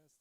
testing.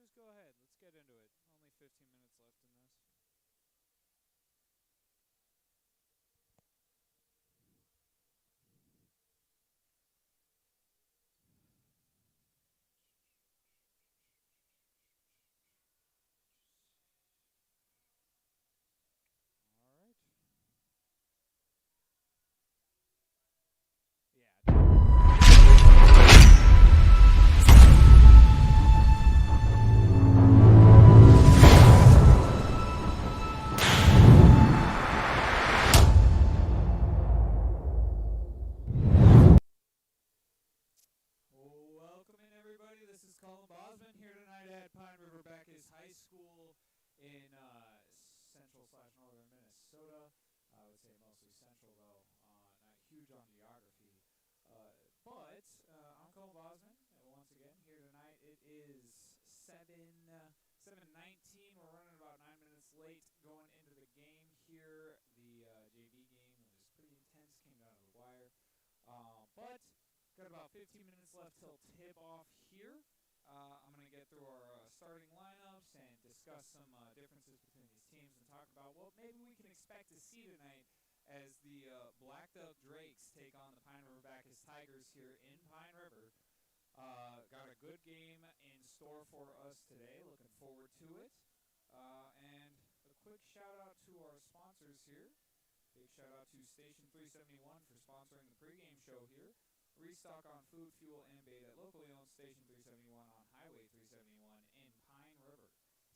just go ahead. Let's get into it. Only 15 minutes left in this. All right. Welcome in, everybody. This is Colin Bosman here tonight at River-Backus High School in central/northern Minnesota. I would say mostly central, though. Not huge on geography. But I'm Colin Bosman. Once again, here tonight. It is 7:19. We're running about 9 minutes late going into the game here. The JV game was pretty intense. Came down to the wire. But got about 15 minutes left till tip-off here. I'm going to get through our starting lineups and discuss some differences between these teams and talk about what maybe we can expect to see tonight as the Blackduck Drakes take on the Pine River-Backus Tigers here in Pine River. Got a good game in store for us today. Looking forward to it. And a quick shout-out to our sponsors here. Big shout-out to Station 371 for sponsoring the pregame show here. Restock on food, fuel, and bait at locally owned Station 371 on Highway 371 in Pine River.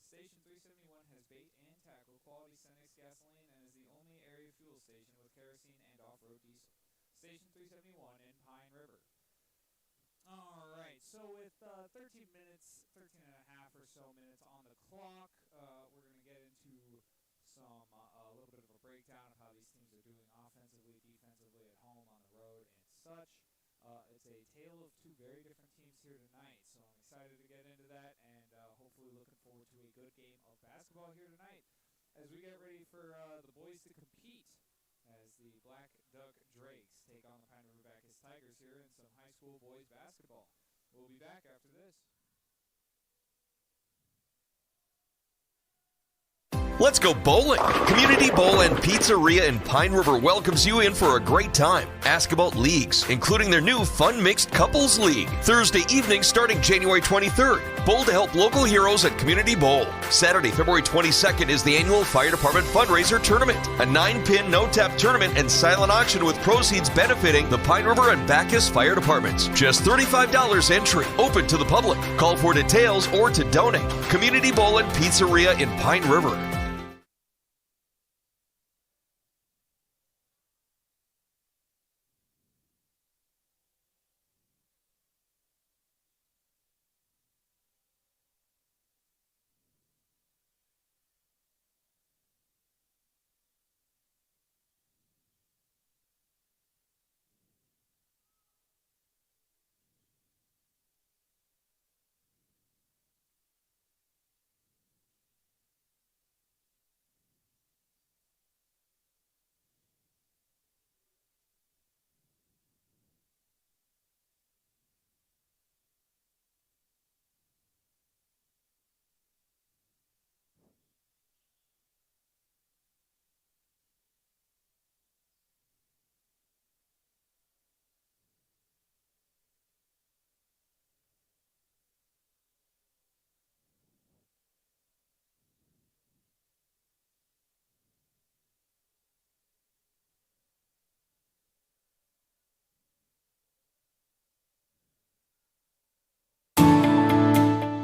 Station 371 has bait and tackle, quality Cenex gasoline, and is the only area fuel station with kerosene and off-road diesel. Station 371 in Pine River. All right, so with 13 minutes, 13 and a half or so minutes on the clock, we're going to get into a little bit of a breakdown of how these teams are doing offensively, defensively, at home, on the road, and such. It's a tale of two very different teams here tonight, so I'm excited to get into that, and hopefully looking forward to a good game of basketball here tonight as we get ready for the boys to compete as the Blackduck Drakes take on the Pine River-Backus Tigers here in some high school boys basketball. We'll be back after this. Let's go bowling! Community Bowl and Pizzeria in Pine River welcomes you in for a great time. Ask about leagues, including their new Fun Mixed Couples League. Thursday evening starting January 23rd. Bowl to help local heroes at Community Bowl. Saturday, February 22nd is the annual Fire Department Fundraiser Tournament. A 9-pin no-tap tournament and silent auction with proceeds benefiting the Pine River and Backus Fire Departments. Just $35 entry. Open to the public. Call for details or to donate. Community Bowl and Pizzeria in Pine River.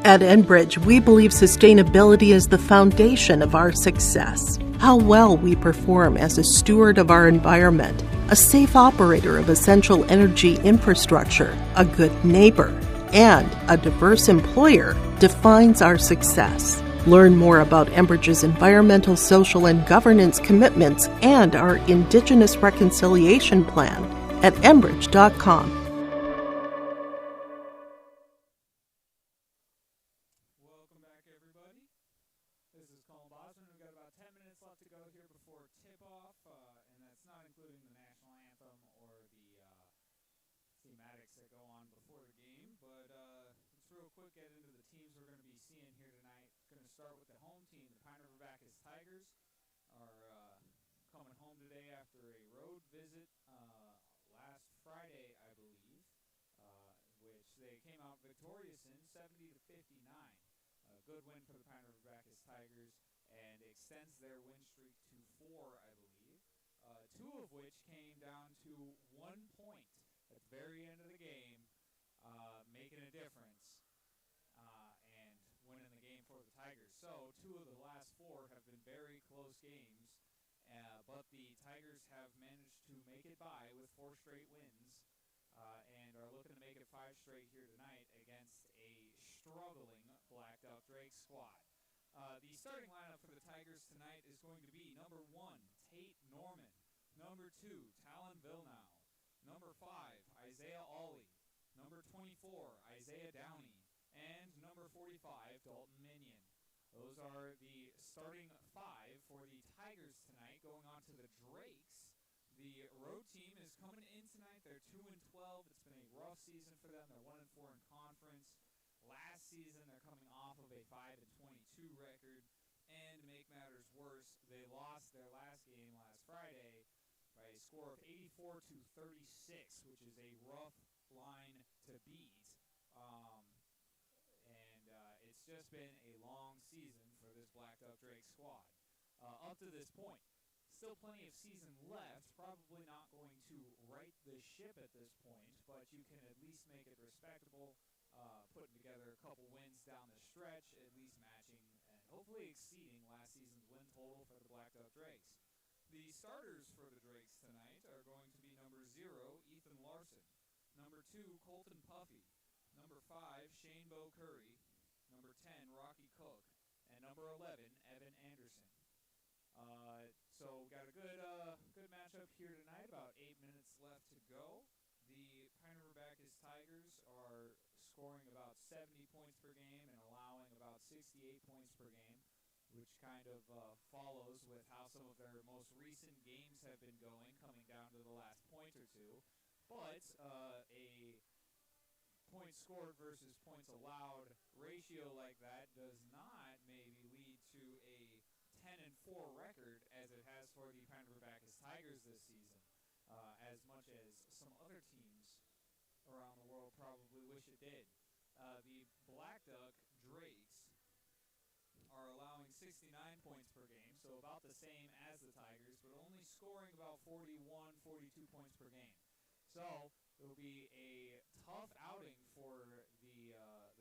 At Enbridge, we believe sustainability is the foundation of our success. How well we perform as a steward of our environment, a safe operator of essential energy infrastructure, a good neighbor, and a diverse employer defines our success. Learn more about Enbridge's environmental, social, and governance commitments and our Indigenous Reconciliation Plan at enbridge.com. Welcome back, everybody. This is Colin Bosman. We've got about 10 minutes left to go here before tip-off, and that's not including the national anthem or the thematics that go on before the game. But let's real quick get into the teams we're going to be seeing here tonight. Going to start with the home team. The Pine River-Backus Tigers are coming home today after a road visit last Friday, I believe, which they came out victorious in 70-59. A good win for the Pine River-Backus Tigers, and extends their win streak to 4, I believe. 2 of which came down to 1 point at the very end of the game, making a difference and winning the game for the Tigers. So 2 of the last 4 have been very close games, but the Tigers have managed to make it by with 4 straight wins and are looking to make it 5 straight here tonight against a struggling Blackduck Drake squad. The starting lineup for the Tigers tonight is going to be number 1, Tate Norman, number 2, Talon Villeneuve, number 5, Isaiah Awley, number 24, Isaiah Downey, and number 45, Dalton Minion. Those are the starting 5 for the Tigers tonight. Going on to the Drakes, the road team is coming in tonight. They're 2-12. It's been a rough season for them. They're 1-4 in conference. Last season, they're coming off of a 5-22 record. And to make matters worse, they lost their last game last Friday by a score of 84-36, which is a rough line to beat. It's just been a long season for this Blackduck Drake squad. Up to this point, still plenty of season left. Probably not going to right the ship at this point, but you can at least make it respectable. Putting together a couple wins down the stretch, at least matching and hopefully exceeding last season's win total for the Blackduck Drakes. The starters for the Drakes tonight are going to be number 0, Ethan Larson, number 2, Colton Puffy, number 5, Shane Bo Curry, number 10, Rocky Cook, and number 11, Evan Anderson. So got a good matchup here tonight. About 8 minutes left to go. The Pine River-Backus Tigers are scoring about 70 points per game and allowing about 68 points per game, which kind of follows with how some of their most recent games have been going, coming down to the last point or two. But a points scored versus points allowed ratio like that does not maybe lead to a 10-4 record as it has for the Pine River-Backus Tigers this season, as much as some other teams around the world probably wish it did. The Blackduck Drakes are allowing 69 points per game, so about the same as the Tigers, but only scoring about 41, 42 points per game. So it will be a tough outing for the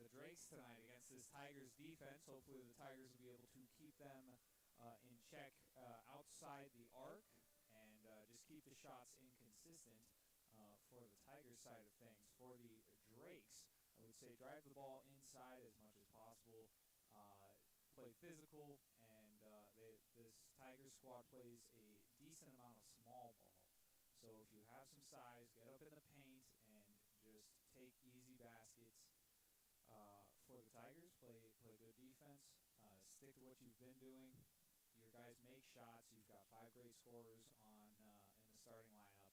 Drakes tonight against this Tigers defense. Hopefully the Tigers will be able to keep them in check outside the arc and just keep the shots inconsistent for the Tigers side of things. For the Drakes, I would say drive the ball inside as much as possible, play physical, and this Tigers squad plays a decent amount of small ball. So if you have some size, get up in the paint and just take easy baskets. For the Tigers, play good defense, stick to what you've been doing. Your guys make shots. You've got 5 great scorers in the starting lineup.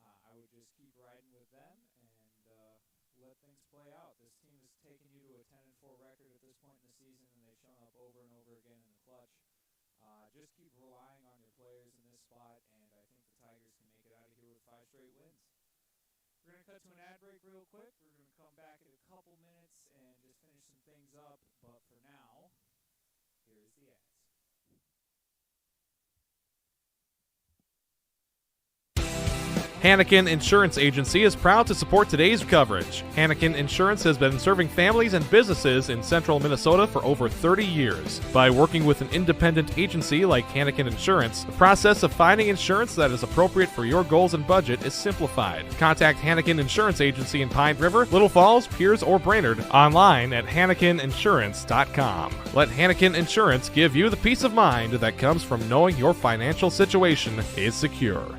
I would just keep riding with them and let things play out. This team has taken you to a 10-4 record at this point in the season, and they've shown up over and over again in the clutch. Just keep relying on your players in this spot, and I think the Tigers can make it out of here with 5 straight wins. We're going to cut to an ad break real quick. We're going to come back in a couple minutes and just finish some things up. But for now, here's the ads. Hannikin Insurance Agency is proud to support today's coverage. Hannikin Insurance has been serving families and businesses in central Minnesota for over 30 years. By working with an independent agency like Hannikin Insurance, the process of finding insurance that is appropriate for your goals and budget is simplified. Contact Hannikin Insurance Agency in Pine River, Little Falls, Pierce, or Brainerd online at HannikinInsurance.com. Let Hannikin Insurance give you the peace of mind that comes from knowing your financial situation is secure.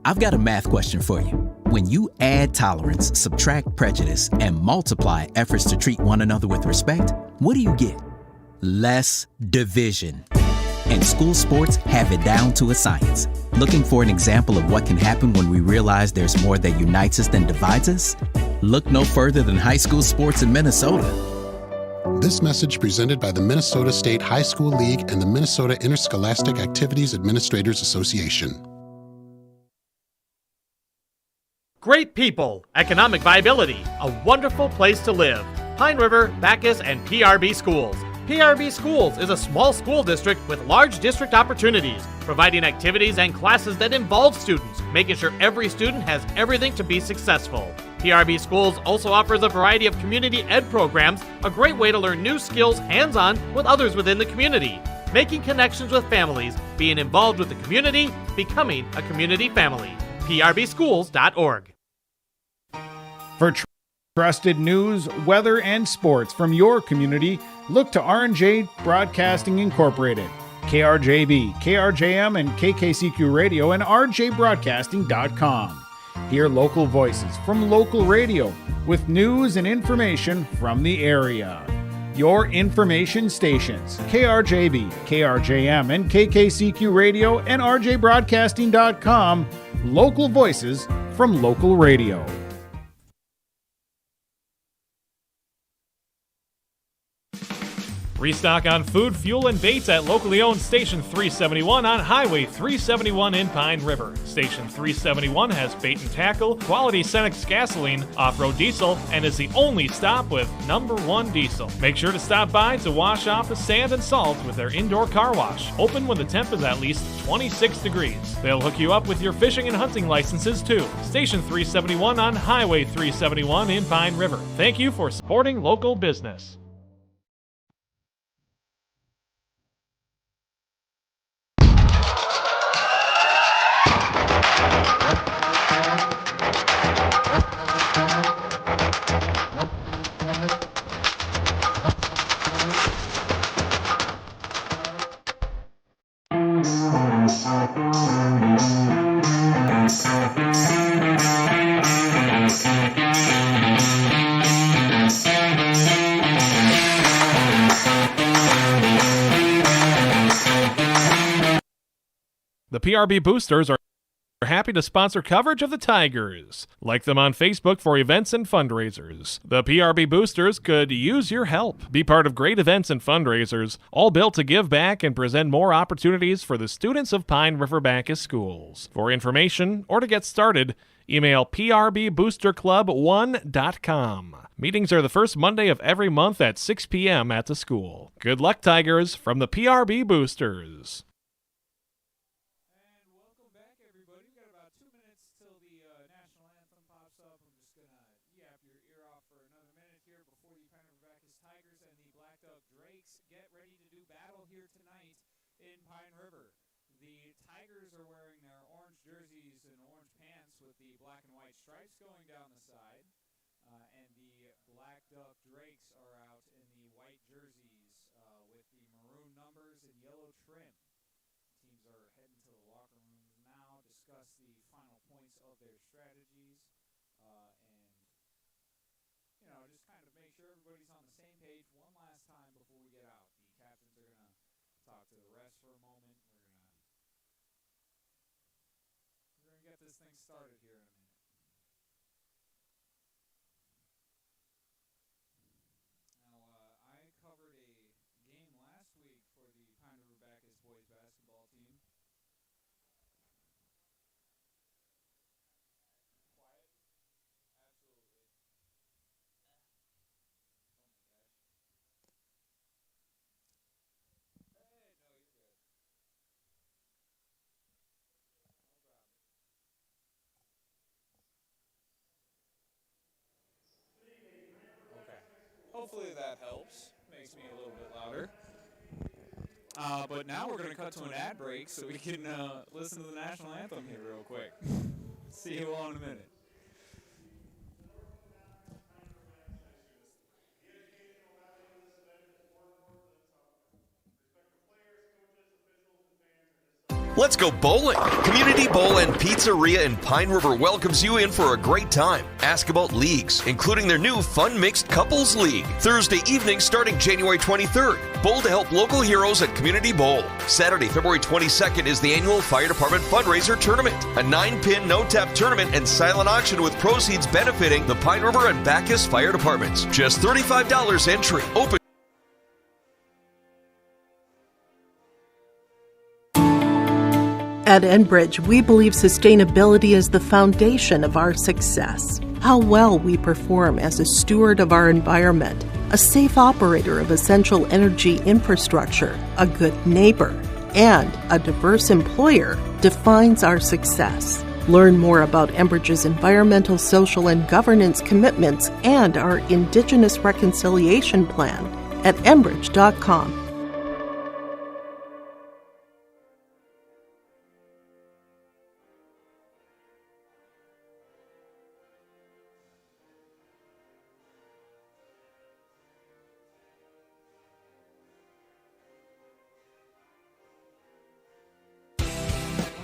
I've got a math question for you. When you add tolerance, subtract prejudice, and multiply efforts to treat one another with respect, what do you get? Less division. And school sports have it down to a science. Looking for an example of what can happen when we realize there's more that unites us than divides us? Look no further than high school sports in Minnesota. This message presented by the Minnesota State High School League and the Minnesota Interscholastic Activities Administrators Association. Great people, economic viability, a wonderful place to live. Pine River-Backus, and PRB Schools. PRB Schools is a small school district with large district opportunities, providing activities and classes that involve students, making sure every student has everything to be successful. PRB Schools also offers a variety of community ed programs, a great way to learn new skills hands-on with others within the community, making connections with families, being involved with the community, becoming a community family. PRBschools.org. For trusted news, weather, and sports from your community, look to R&J Broadcasting Incorporated, KRJB, KRJM, and KKCQ Radio, and rjbroadcasting.com. Hear local voices from local radio with news and information from the area. Your information stations, KRJB, KRJM, and KKCQ Radio, and rjbroadcasting.com. Local voices from local radio. Restock on food, fuel, and baits at locally owned Station 371 on Highway 371 in Pine River. Station 371 has bait and tackle, quality Cenex gasoline, off-road diesel, and is the only stop with #1 diesel. Make sure to stop by to wash off the sand and salt with their indoor car wash, open when the temp is at least 26 degrees. They'll hook you up with your fishing and hunting licenses too. Station 371 on Highway 371 in Pine River. Thank you for supporting local business. The PRB Boosters are happy to sponsor coverage of the Tigers. Like them on Facebook for events and fundraisers. The PRB Boosters could use your help. Be part of great events and fundraisers, all built to give back and present more opportunities for the students of Pine River-Backus schools. For information or to get started, email prboosterclub1.com. Meetings are the first Monday of every month at 6 p.m. at the school. Good luck, Tigers, from the PRB Boosters. Going down the side, and the Blackduck Drakes are out in the white jerseys with the maroon numbers and yellow trim. Teams are heading to the locker rooms now, discuss the final points of their strategies, and just kind of make sure everybody's on the same page one last time before we get out. The captains are going to talk to the rest for a moment. We're going to get this thing started here in a minute. Hopefully that helps. Makes me a little bit louder. But now we're going to cut to an ad break so we can listen to the national anthem here real quick. See you all in a minute. Let's go bowling! Community Bowl and Pizzeria in Pine River welcomes you in for a great time. Ask about leagues, including their new Fun Mixed Couples League. Thursday evening starting January 23rd. Bowl to help local heroes at Community Bowl. Saturday, February 22nd is the annual Fire Department Fundraiser Tournament. A 9-pin no-tap tournament and silent auction with proceeds benefiting the Pine River and Backus Fire Departments. Just $35 entry. Open. At Enbridge, we believe sustainability is the foundation of our success. How well we perform as a steward of our environment, a safe operator of essential energy infrastructure, a good neighbor, and a diverse employer defines our success. Learn more about Enbridge's environmental, social, and governance commitments and our Indigenous Reconciliation Plan at enbridge.com.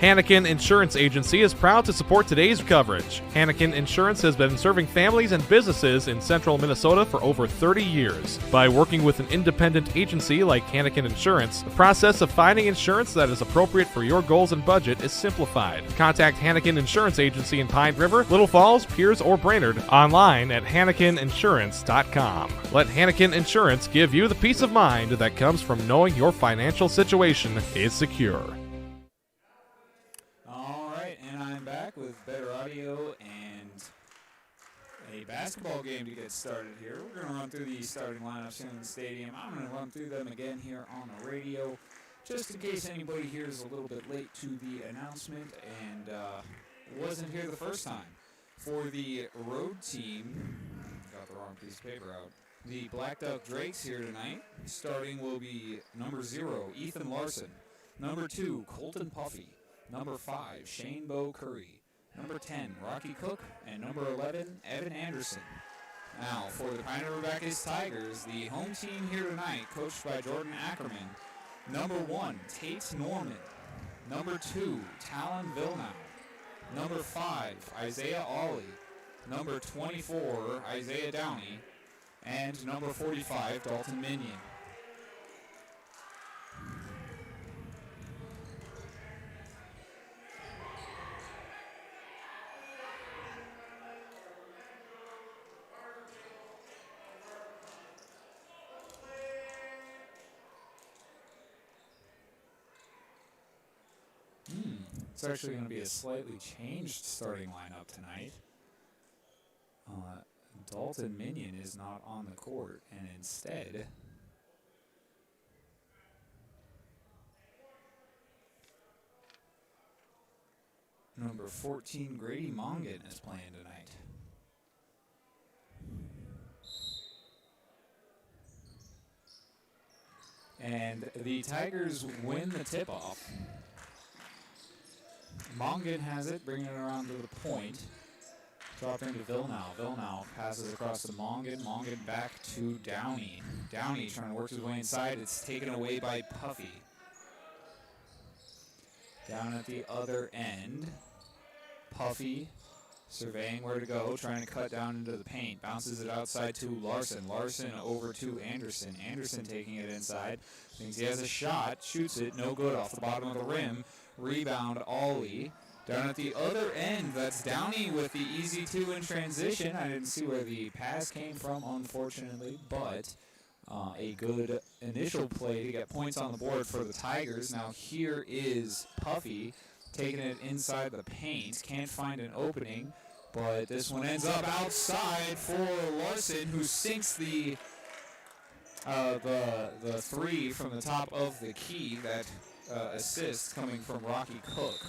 Hannikin Insurance Agency is proud to support today's coverage. Hannikin Insurance has been serving families and businesses in central Minnesota for over 30 years. By working with an independent agency like Hannikin Insurance, the process of finding insurance that is appropriate for your goals and budget is simplified. Contact Hannikin Insurance Agency in Pine River, Little Falls, Piers, or Brainerd online at HannikinInsurance.com. Let Hannikin Insurance give you the peace of mind that comes from knowing your financial situation is secure. With better audio and a basketball game to get started here. We're going to run through the starting lineups here in the stadium. I'm going to run through them again here on the radio, just in case anybody here is a little bit late to the announcement and wasn't here the first time. For the road team, got the wrong piece of paper out. The Blackduck Drakes here tonight. Starting will be number 0, Ethan Larson. Number 2, Colton Puffy. Number 5, Shane Bo Curry. Number 10, Rocky Cook. And number 11, Evan Anderson. Now, for the Pine River-Backus Tigers, the home team here tonight, coached by Jordan Ackerman. Number 1, Tate Norman. Number 2, Talon Villeneuve. Number 5, Isaiah Ollie. Number 24, Isaiah Downey. And number 45, Dalton Minion. It's actually going to be a slightly changed starting lineup tonight. Dalton Minion is not on the court, and instead number 14, Grady Mongan, is playing tonight. And the Tigers win the tip-off. Mongan has it, bringing it around to the point. Dropped into Villeneuve. Villeneuve passes across to Mongan. Mongan back to Downey. Downey trying to work his way inside. It's taken away by Puffy. Down at the other end, Puffy surveying where to go, trying to cut down into the paint. Bounces it outside to Larson. Larson over to Anderson. Anderson taking it inside. Thinks he has a shot. Shoots it. No good off the bottom of the rim. Rebound, Ollie. Down at the other end, that's Downey with the easy 2 in transition. I didn't see where the pass came from, unfortunately, but a good initial play to get points on the board for the Tigers. Now here is Puffy taking it inside the paint. Can't find an opening, but this one ends up outside for Larson, who sinks the 3 from the top of the key. That assist coming from Rocky Cook.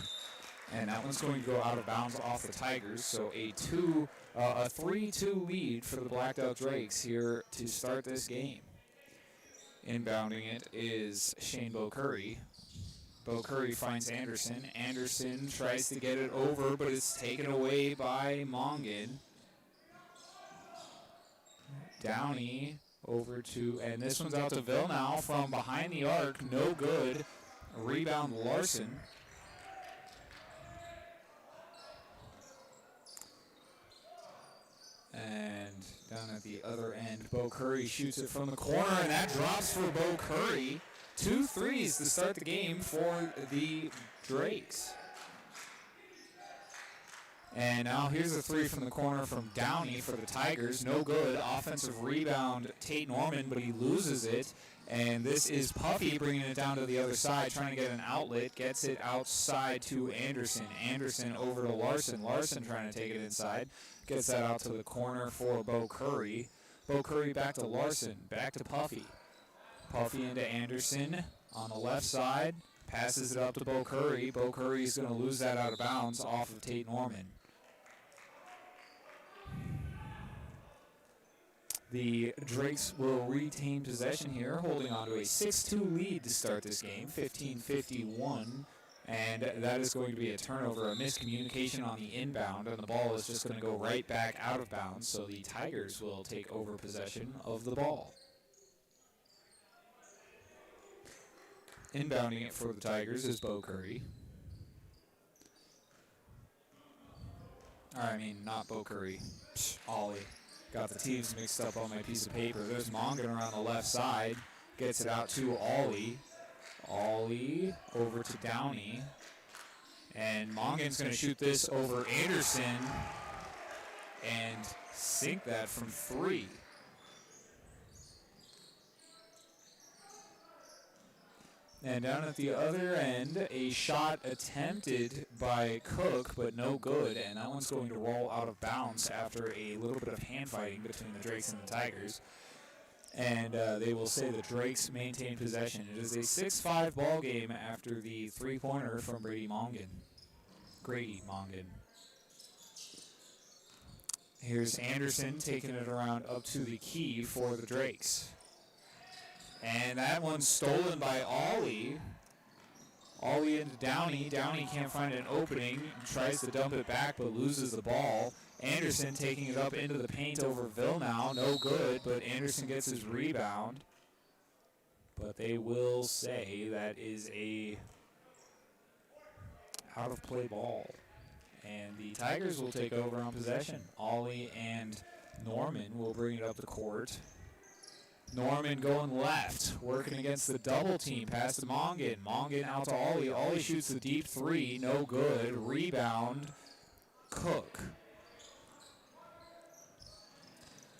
And that one's going to go out of bounds off the Tigers. So a 3-2 lead for the Blackduck Drakes here to start this game. Inbounding it is Shane Bo Curry. Bo Curry finds Anderson. Anderson tries to get it over, but it's taken away by Mongan. Downey over to, and this one's out to Villeneuve from behind the arc. No good. Rebound Larson. the other end. Bo Curry shoots it from the corner, and that drops for Bo Curry. 2 threes to start the game for the Drakes. And now here's a three from the corner from Downey for the Tigers. No good. Offensive rebound, Tate Norman, but he loses it. And this is Puffy bringing it down to the other side, trying to get an outlet. Gets it outside to Anderson. Anderson over to Larson. Larson trying to take it inside. Gets that out to the corner for Bo Curry. Bo Curry back to Larson. Back to Puffy. Puffy into Anderson on the left side. Passes it up to Bo Curry. Bo Curry's going to lose that out of bounds off of Tate Norman. The Drakes will retain possession here, holding on to a 6-2 lead to start this game, 15-51. And that is going to be a turnover, a miscommunication on the inbound, and the ball is just going to go right back out of bounds. So the Tigers will take over possession of the ball. Inbounding it for the Tigers is Bo Curry. I mean, not Bo Curry. Ollie. Got the teams mixed up on my piece of paper. There's Mongan around the left side. Gets it out to Ollie. Ollie over to Downey. And Mongan's going to shoot this over Anderson and sink that from 3. And down at the other end, a shot attempted by Cook, but no good. And that one's going to roll out of bounds after a little bit of hand fighting between the Drakes and the Tigers. And they will say the Drakes maintain possession. It is a 6-5 ball game after the three-pointer from Grady Mongan. Here's Anderson taking it around up to the key for the Drakes. And that one's stolen by Ollie. Ollie into Downey. Downey can't find an opening. Tries to dump it back, but loses the ball. Anderson taking it up into the paint over Villeneuve. No good, but Anderson gets his rebound. But they will say that is a out-of-play ball. And the Tigers will take over on possession. Ollie and Norman will bring it up the court. Norman going left, working against the double team. Pass to Mongan. Mongan out to Ollie. Ollie shoots the deep 3. No good. Rebound, Cook.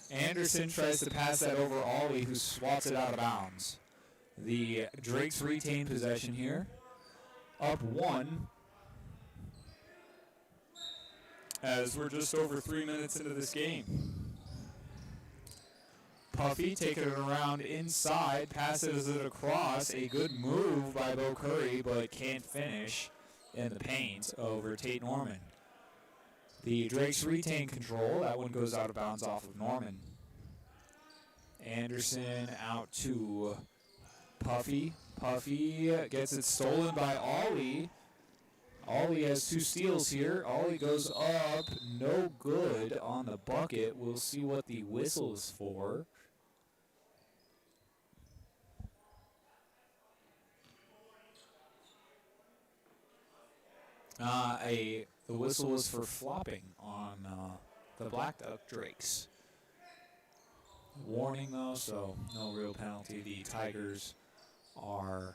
Anderson tries to pass that over Ollie, who swats it out of bounds. The Drakes retain possession here. Up 1. As we're just over 3 minutes into this game. Puffy taking it around inside, passes it across. A good move by Bo Curry, but can't finish in the paint over Tate Norman. The Drakes retain control. That one goes out of bounds off of Norman. Anderson out to Puffy. Puffy gets it stolen by Ollie. Ollie has 2 steals here. Ollie goes up. No good on the bucket. We'll see what the whistle is for. The whistle was for flopping on the Blackduck Drakes. Warning though, so no real penalty. The Tigers are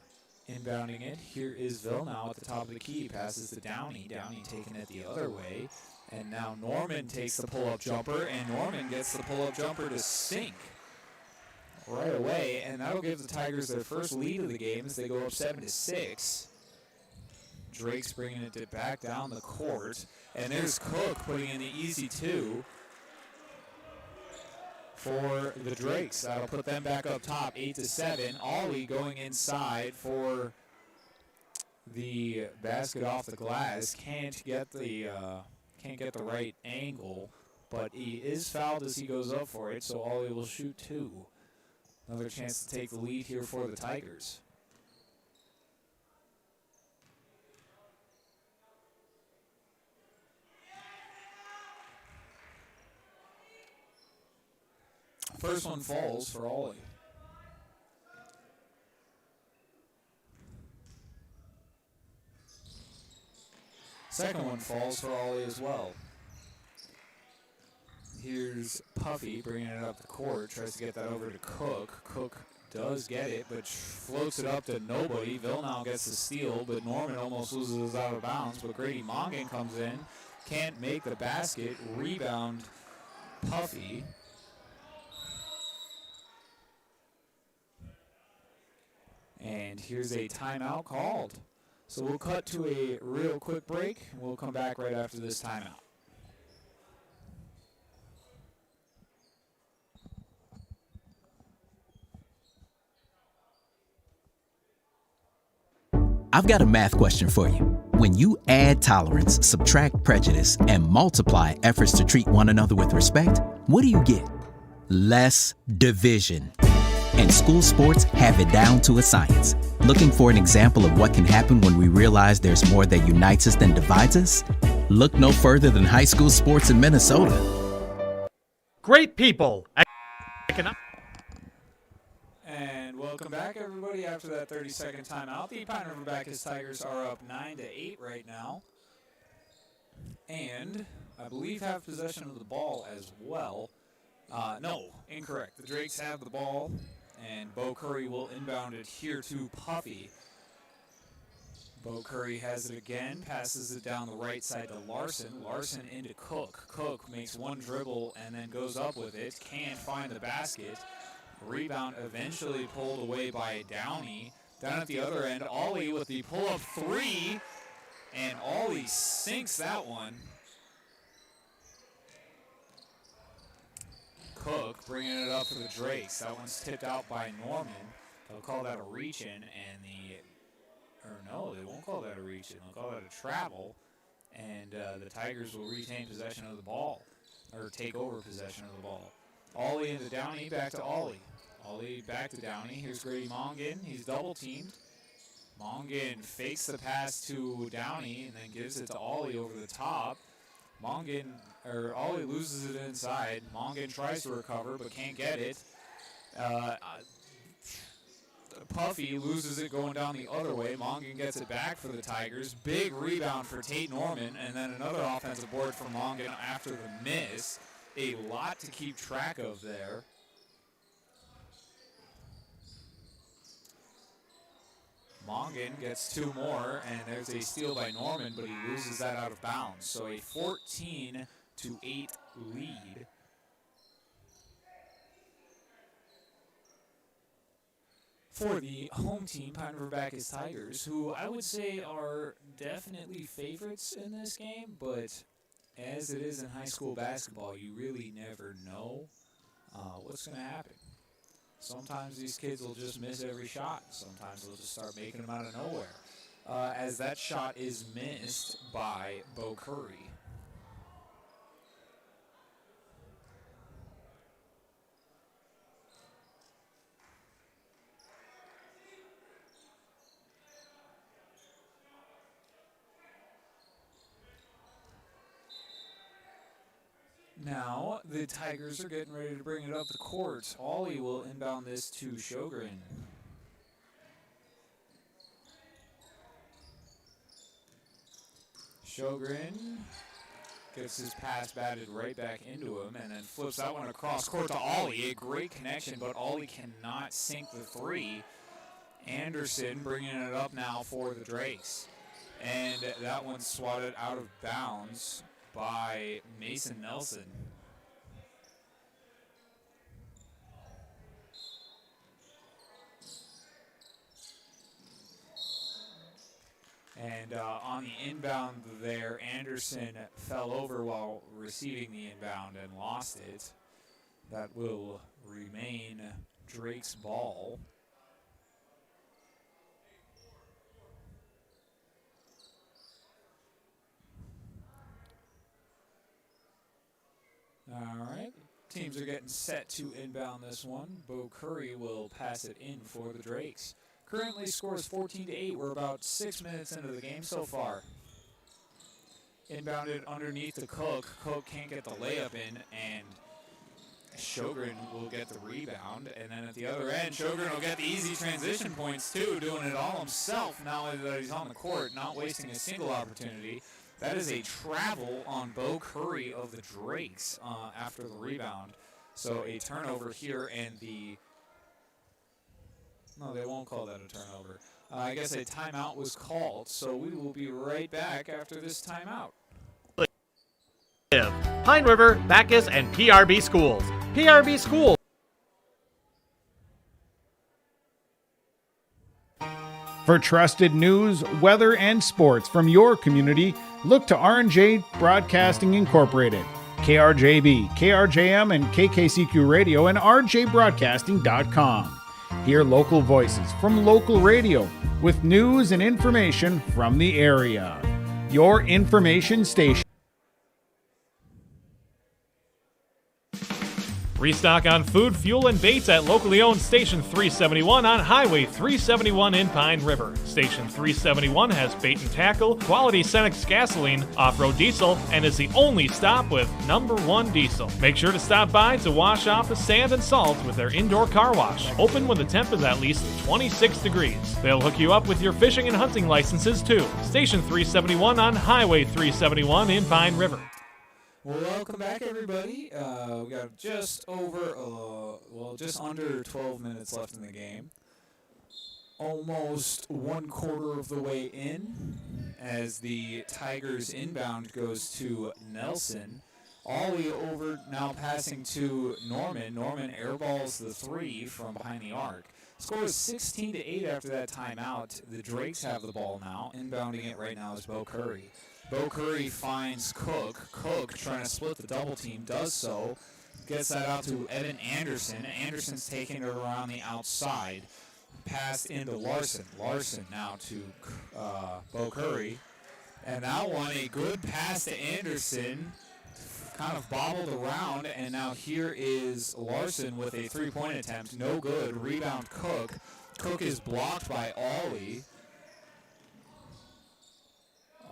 inbounding it. Here is Villeneuve at the top of the key. Passes to Downey. Downey taking it the other way. And now Norman takes the pull-up jumper, and Norman gets the pull-up jumper to sink right away. And that'll give the Tigers their first lead of the game as they go up 7-6. Drake's bringing it back down the court. And there's Cook putting in the easy 2 for the Drakes. That'll put them back up top, 8-7. Ollie going inside for the basket off the glass. Can't get the right angle, but he is fouled as he goes up for it, so Ollie will shoot 2. Another chance to take the lead here for the Tigers. First one falls for Ollie. Second one falls for Ollie as well. Here's Puffy bringing it up the court, tries to get that over to Cook. Cook does get it, but floats it up to nobody. Villeneuve gets the steal, but Norman almost loses it out of bounds. But Grady Mongan comes in, can't make the basket. Rebound, Puffy. And here's a timeout called. So we'll cut to a real quick break. We'll come back right after this timeout. I've got a math question for you. When you add tolerance, subtract prejudice, and multiply efforts to treat one another with respect, what do you get? Less division. And school sports have it down to a science. Looking for an example of what can happen when we realize there's more that unites us than divides us? Look no further than high school sports in Minnesota. Great people. And welcome back, everybody, after that 30-second timeout. The Pine River-Backus Tigers are up 9-8 right now. And I believe have possession of the ball as well. No, incorrect. The Drakes have the ball, and Bo Curry will inbound it here to Puffy. Bo Curry has it again, passes it down the right side to Larson. Larson into Cook. Cook makes one dribble and then goes up with it. Can't find the basket. Rebound eventually pulled away by Downey. Down at the other end, Ollie with the pull-up three, and Ollie sinks that one. Cook bringing it up for the Drakes. That one's tipped out by Norman. They'll call that a reach-in, and no, they won't call that a reach-in. They'll call that a travel, and the Tigers will retain possession of the ball, or take over possession of the ball. Ollie into Downey, back to Ollie. Ollie back to Downey. Here's Grady Mongan. He's double-teamed. Mongan fakes the pass to Downey and then gives it to Ollie over the top. Ollie loses it inside. Mongan tries to recover but can't get it. Puffy loses it going down the other way. Mongan gets it back for the Tigers. Big rebound for Tate Norman, and then another offensive board for Mongan after the miss. A lot to keep track of there. Mongan gets two more, and there's a steal by Norman, but he loses that out of bounds. So a 14-8 lead. For the home team, Pine River-Backus Tigers, who I would say are definitely favorites in this game, but as it is in high school basketball, you really never know what's going to happen. Sometimes these kids will just miss every shot. Sometimes they'll just start making them out of nowhere. As that shot is missed by Bo Curry. Now, the Tigers are getting ready to bring it up the court. Ollie will inbound this to Sjogren. Sjogren gets his pass batted right back into him and then flips that one across court to Ollie. A great connection, but Ollie cannot sink the three. Anderson bringing it up now for the Drakes. And that one's swatted out of bounds by Mason Nelson. And on the inbound there, Anderson fell over while receiving the inbound and lost it. That will remain Drake's ball. All right, teams are getting set to inbound this one. Bo Curry will pass it in for the Drakes. Currently scores 14-8. We're about 6 minutes into the game so far. Inbounded underneath to Cook. Cook can't get the layup in, and Sjogren will get the rebound. And then at the other end, Sjogren will get the easy transition points too, doing it all himself now that he's on the court, not wasting a single opportunity. That is a travel on Bo Curry of the Drakes after the rebound. So a turnover here, and no, they won't call that a turnover. I guess a timeout was called, so we will be right back after this timeout. Pine River, Backus, and PRB Schools. PRB Schools. For trusted news, weather, and sports from your community, look to R&J Broadcasting Incorporated, KRJB, KRJM, and KKCQ Radio, and rjbroadcasting.com. Hear local voices from local radio with news and information from the area. Your information station. Restock on food, fuel, and baits at locally owned Station 371 on Highway 371 in Pine River. Station 371 has bait and tackle, quality Cenex gasoline, off-road diesel, and is the only stop with #1 diesel. Make sure to stop by to wash off the sand and salt with their indoor car wash. Open when the temp is at least 26 degrees. They'll hook you up with your fishing and hunting licenses too. Station 371 on Highway 371 in Pine River. Well, welcome back, everybody. We got just under 12 minutes left in the game. Almost 1/4 of the way in as the Tigers inbound goes to Nelson. Ollie over now passing to Norman. Norman airballs the 3 from behind the arc. Score is 16-8 after that timeout. The Drakes have the ball now. Inbounding it right now is Bo Curry. Bo Curry finds Cook. Cook, trying to split the double team, does so. Gets that out to Evan Anderson. Anderson's taking it around the outside. Pass into Larson. Larson now to Bo Curry. And that one, a good pass to Anderson. Kind of bobbled around, and now here is Larson with a 3-point attempt. No good. Rebound Cook. Cook is blocked by Ollie.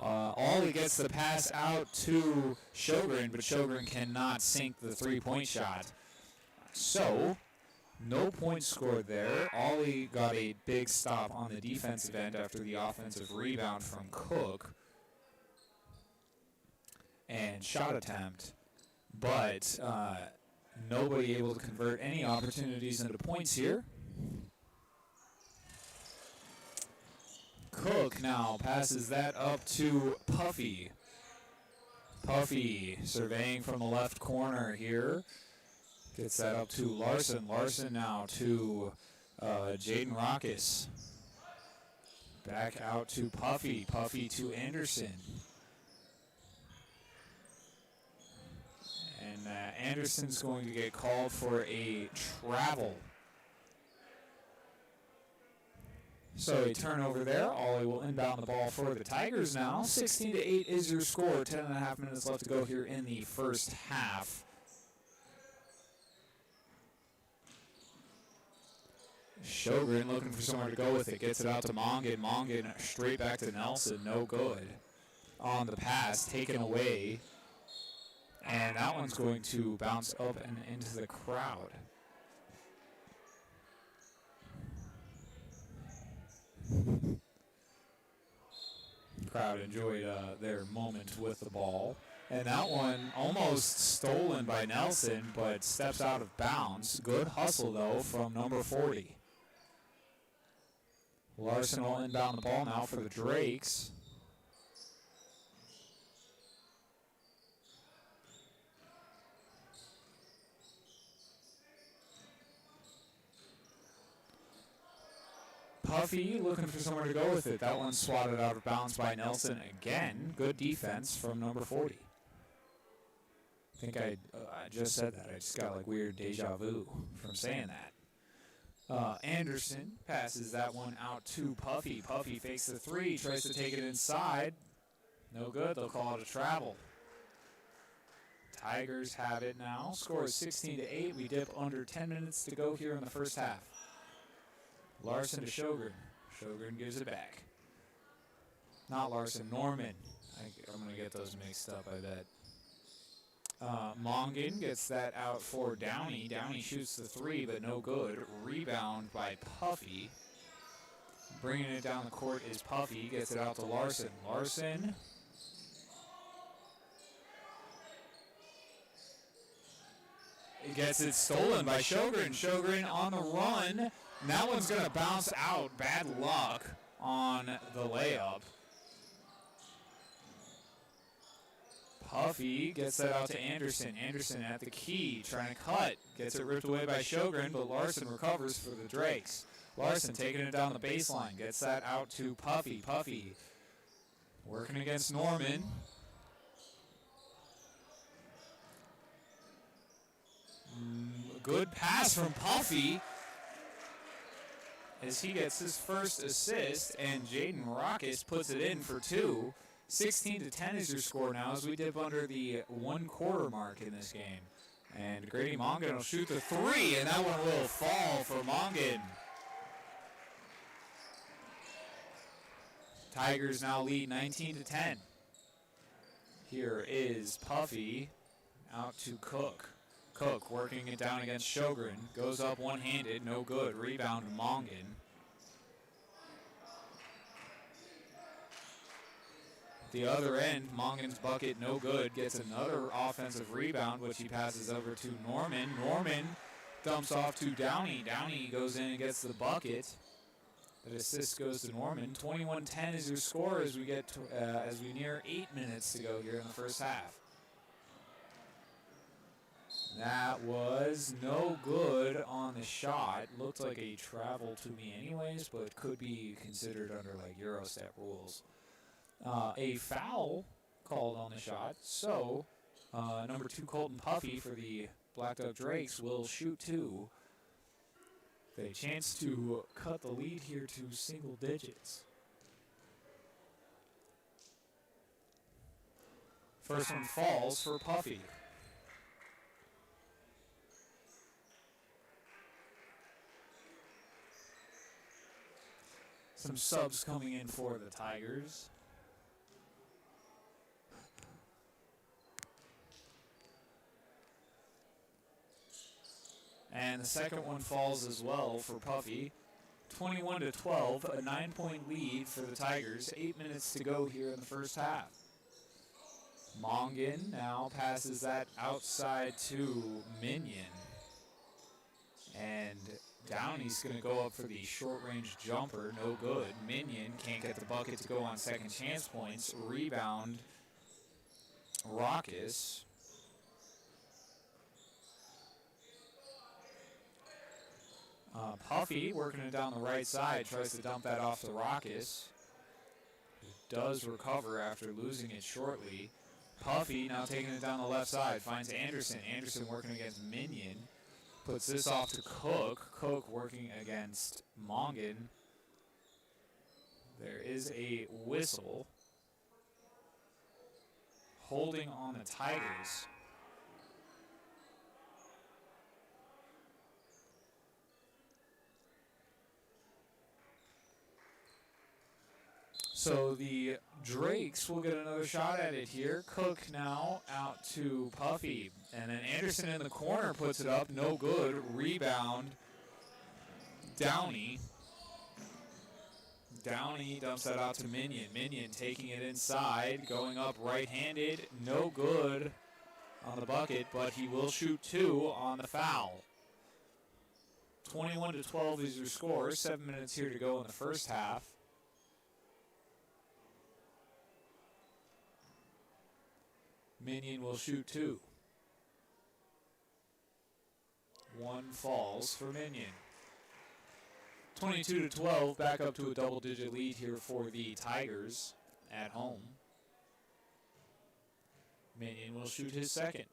Ollie gets the pass out to Sjogren, but Sjogren cannot sink the 3-point shot. So, no points scored there. Ollie got a big stop on the defensive end after the offensive rebound from Cook. And shot attempt, but nobody able to convert any opportunities into points here. Cook now passes that up to Puffy. Puffy surveying from the left corner here. Gets that up to Larson. Larson now to Jaden Rockus. Back out to Puffy. Puffy to Anderson. And Anderson's going to get called for a travel. So a turnover there. Ollie will inbound the ball for the Tigers now. 16-8 is your score. 10.5 minutes left to go here in the first half. Sjogren looking for somewhere to go with it. Gets it out to Mongan. Mongan straight back to Nelson. No good. On the pass, taken away. And that one's going to bounce up and into the crowd. Crowd enjoyed their moment with the ball. And that one almost stolen by Nelson, but steps out of bounds. Good hustle, though, from number 40. Larson will inbound the ball now for the Drakes. Puffy looking for somewhere to go with it. That one swatted out of bounds by Nelson again. Good defense from number 40. I think I just said that. I just got like weird deja vu from saying that. Anderson passes that one out to Puffy. Puffy fakes the 3, tries to take it inside. No good. They'll call it a travel. Tigers have it now. Score is 16-8. We dip under 10 minutes to go here in the first half. Larson to Sjogren. Sjogren gives it back. Not Larson, Norman. I'm going to get those mixed up, I bet. Mongan gets that out for Downey. Downey shoots the 3, but no good. Rebound by Puffy. Bringing it down the court is Puffy. Gets it out to Larson. Larson gets it stolen by Sjogren. Sjogren on the run. And that one's going to bounce out. Bad luck on the layup. Puffy gets that out to Anderson. Anderson at the key, trying to cut. Gets it ripped away by Sjogren, but Larson recovers for the Drakes. Larson taking it down the baseline. Gets that out to Puffy. Puffy working against Norman. Good pass from Puffy as he gets his first assist, and Jaden Rockus puts it in for 2. 16-10 is your score now as we dip under the 1/4 mark in this game. And Grady Mongan will shoot the 3, and that one will fall for Mongan. Tigers now lead 19-10. Here is Puffy out to Cook. Cook working it down against Sjogren. Goes up one-handed, no good. Rebound Mongan. The other end, Mongan's bucket, no good. Gets another offensive rebound, which he passes over to Norman. Norman dumps off to Downey. Downey goes in and gets the bucket. That assist goes to Norman. 21-10 is your score as we get to, as we near 8 minutes to go here in the first half. That was no good on the shot. Looked like a travel to me anyways, but could be considered under like Eurostep rules. A foul called on the shot, so number 2 Colton Puffy for the Blackduck Drakes will shoot 2. They chance to cut the lead here to single digits. First one falls for Puffy. Some subs coming in for the Tigers. And the second one falls as well for Puffy. 21-12, a 9-point lead for the Tigers. 8 minutes to go here in the first half. Mongan now passes that outside to Minion. And Downey's going to go up for the short-range jumper. No good. Minion can't get the bucket to go on second chance points. Rebound, Rockus. Puffy working it down the right side, tries to dump that off to Rockus. Does recover after losing it shortly. Puffy now taking it down the left side, finds Anderson. Anderson working against Minion. Puts this off to Cook. Cook working against Mongan. There is a whistle. Holding on the Tigers. So the Drakes will get another shot at it here. Cook now out to Puffy. And then Anderson in the corner puts it up. No good. Rebound. Downey. Downey dumps that out to Minion. Minion taking it inside. Going up right-handed. No good on the bucket, but he will shoot 2 on the foul. 21-12 is your score. 7 minutes here to go in the first half. Minion will shoot 2. 1 falls for Minion. 22-12, back up to a double-digit lead here for the Tigers at home. Minion will shoot his second.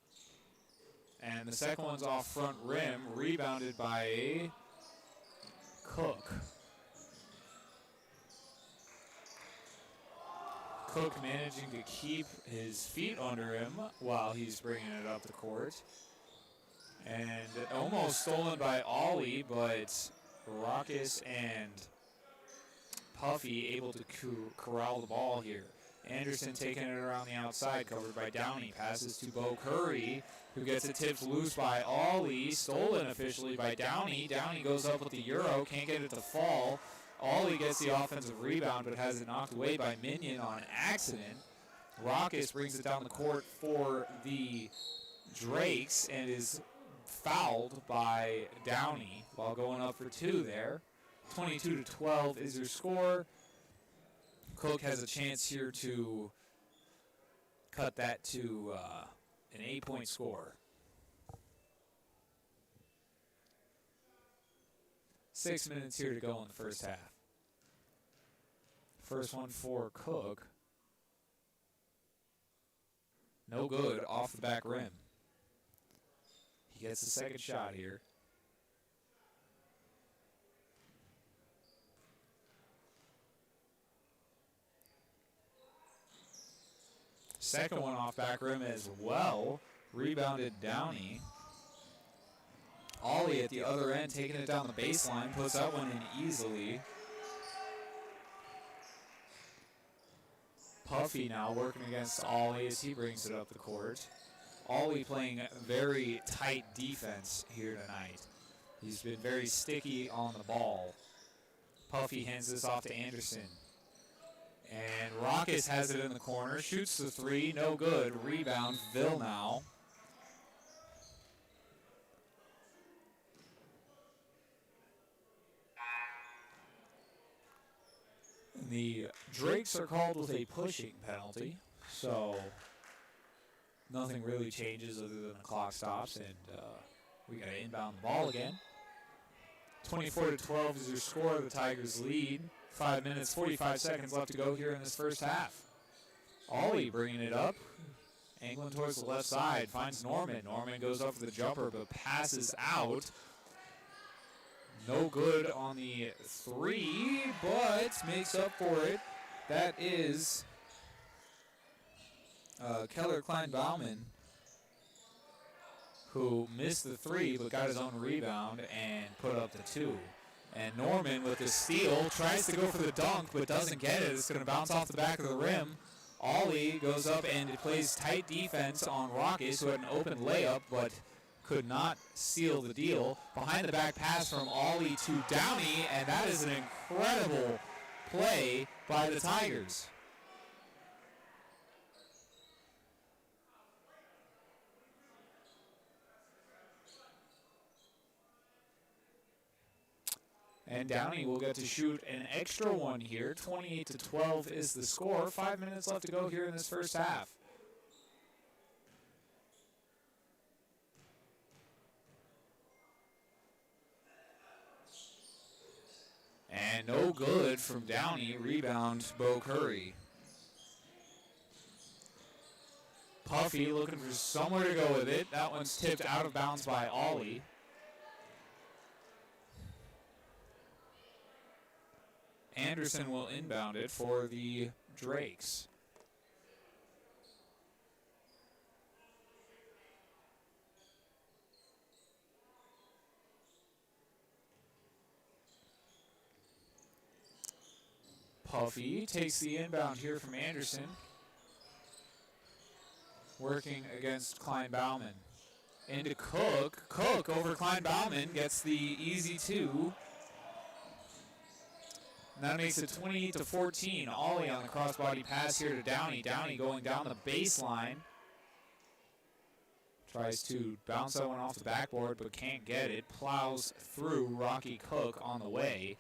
And the second one's off front rim, rebounded by Cook. Cook managing to keep his feet under him while he's bringing it up the court. And almost stolen by Ollie, but Rockus and Puffy able to corral the ball here. Anderson taking it around the outside, covered by Downey. Passes to Bo Curry, who gets it tipped loose by Ollie. Stolen officially by Downey. Downey goes up with the Euro, can't get it to fall. Ollie gets the offensive rebound, but has it knocked away by Minion on accident. Rockus brings it down the court for the Drakes and is fouled by Downey while going up for two there. 22-12 is your score. Cook has a chance here to cut that to an 8-point score. 6 minutes here to go in the first half. First one for Cook. No good, off the back rim. He gets the second shot here. Second one off back rim as well. Rebounded Downey. Ollie at the other end taking it down the baseline. Puts that one in easily. Puffy now working against Ollie as he brings it up the court. Ollie playing very tight defense here tonight. He's been very sticky on the ball. Puffy hands this off to Anderson. And Rockus has it in the corner. Shoots the three. No good. Rebound. Ville now. The Drakes are called with a pushing penalty. So nothing really changes other than the clock stops. And we got to inbound the ball again. 24-12 is your score. The Tigers lead. 5 minutes, 45 seconds left to go here in this first half. Ollie bringing it up. Angling towards the left side. Finds Norman. Norman goes up for the jumper, but passes out. No good on the three, but makes up for it. That is Keller Klein-Bauman, who missed the three, but got his own rebound and put up the two. And Norman with the steal tries to go for the dunk, but doesn't get it. It's going to bounce off the back of the rim. Ollie goes up and plays tight defense on Rockus, who had an open layup, but could not seal the deal. Behind the back pass from Ollie to Downey, and that is an incredible play by the Tigers. And Downey will get to shoot an extra one here. 28-12 is the score. 5 minutes left to go here in this first half. And no good from Downey. Rebound, Bo Curry. Puffy looking for somewhere to go with it. That one's tipped out of bounds by Ollie. Anderson will inbound it for the Drakes. Puffy takes the inbound here from Anderson. Working against Klein-Bauman. Into Cook. Cook over Klein-Bauman gets the easy two. And that makes it 28-14. Ollie on the crossbody pass here to Downey. Downey going down the baseline. Tries to bounce that one off the backboard, but can't get it. Plows through Rocky Cook on the way.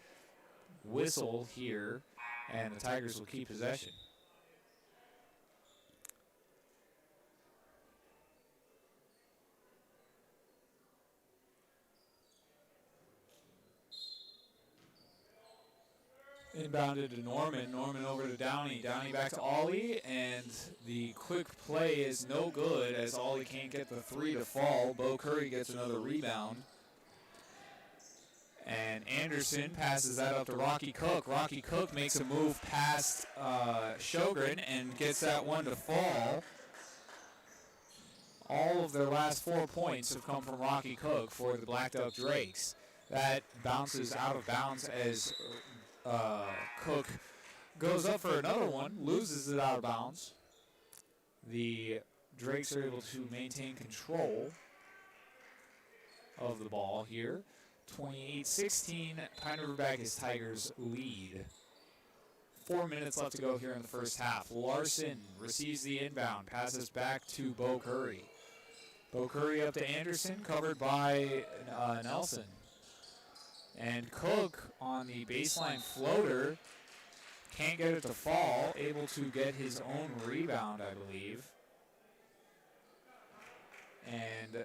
Whistle here, and the Tigers will keep possession. Inbounded to Norman. Norman over to Downey. Downey back to Ollie, and the quick play is no good as Ollie can't get the three to fall. Bo Curry gets another rebound. And Anderson passes that up to Rocky Cook. Rocky Cook makes a move past Sjogren and gets that one to fall. All of their last 4 points have come from Rocky Cook for the Blackduck Drakes. That bounces out of bounds as Cook goes up for another one, loses it out of bounds. The Drakes are able to maintain control of the ball here. 28-16, Pine River-Backus Tigers lead. 4 minutes left to go here in the first half. Larson receives the inbound, passes back to Bo Curry. Bo Curry up to Anderson, covered by Nelson. And Cook on the baseline floater can't get it to fall, able to get his own rebound, I believe. And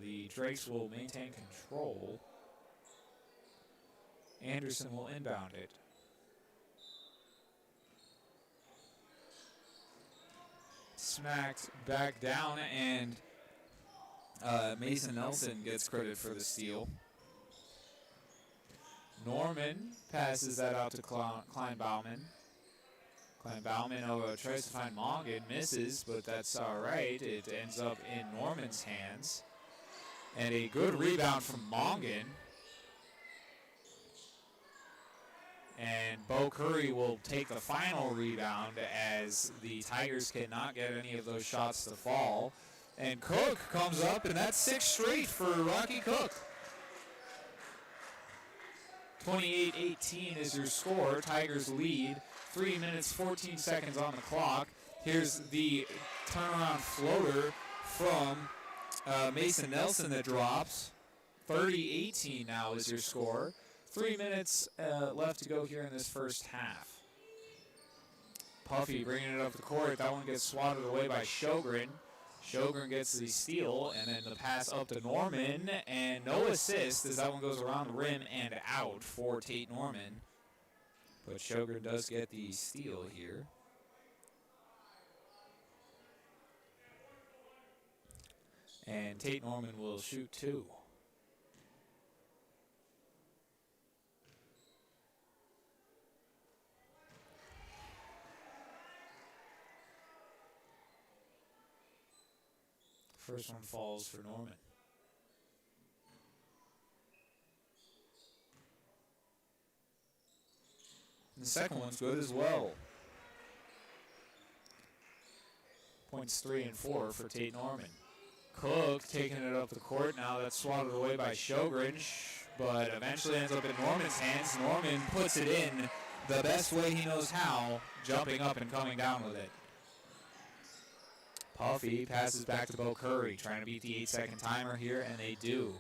the Drakes will maintain control. Anderson will inbound it. Smacked back down, and Mason Nelson gets credit for the steal. Norman passes that out to Klein-Bauman. Klein-Bauman tries to find Mongan, misses, but that's all right. It ends up in Norman's hands. And a good rebound from Mongan. And Bo Curry will take the final rebound as the Tigers cannot get any of those shots to fall. And Cook comes up, and that's 6 straight for Rocky Cook. 28-18 is your score. Tigers lead. 3 minutes, 14 seconds on the clock. Here's the turnaround floater from Mason Nelson that drops. 30-18 now is your score. 3 minutes left to go here in this first half. Puffy bringing it up the court. That one gets swatted away by Sjogren. Sjogren gets the steal, and then the pass up to Norman, and no assist as that one goes around the rim and out for Tate Norman. But Sjogren does get the steal here. And Tate Norman will shoot 2. First one falls for Norman. And the second one's good as well. Points 3 and 4 for Tate Norman. Cook taking it up the court. Now that's swatted away by Sjogren, but eventually ends up in Norman's hands. Norman puts it in the best way he knows how, jumping up and coming down with it. Puffy passes back to Bo Curry, trying to beat the 8-second timer here, and they do.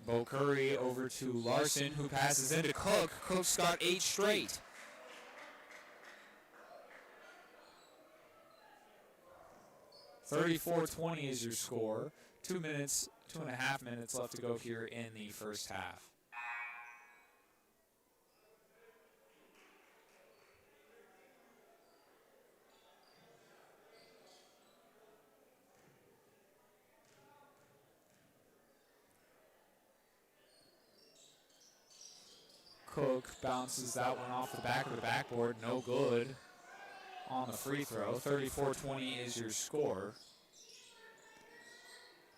Bo Curry over to Larson, who passes into Cook. Cook's got 8 straight. $34-20 is your score. 2.5 minutes left to go here in the first half. Cook bounces that one off the back of the backboard. No good on the free throw. 34-20 is your score.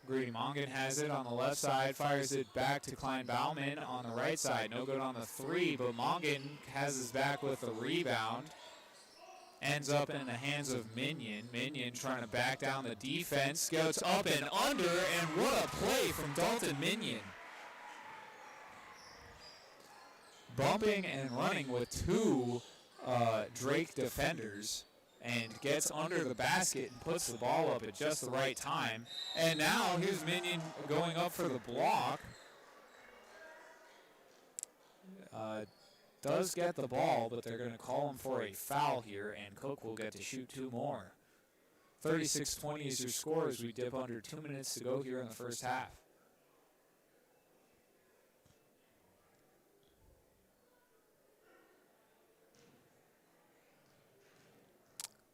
Grady Mongan has it on the left side, fires it back to Klein-Bauman on the right side. No good on the 3, but Mongan has his back with the rebound. Ends up in the hands of Minion. Minion trying to back down the defense. Gets up and under, and what a play from Dalton Minion. Bumping and running with 2 Drake defenders, and gets under the basket and puts the ball up at just the right time. And now here's Minion going up for the block. Does get the ball, but they're going to call him for a foul here, and Cook will get to shoot 2 more. 36-20 is your score as we dip under 2 minutes to go here in the first half.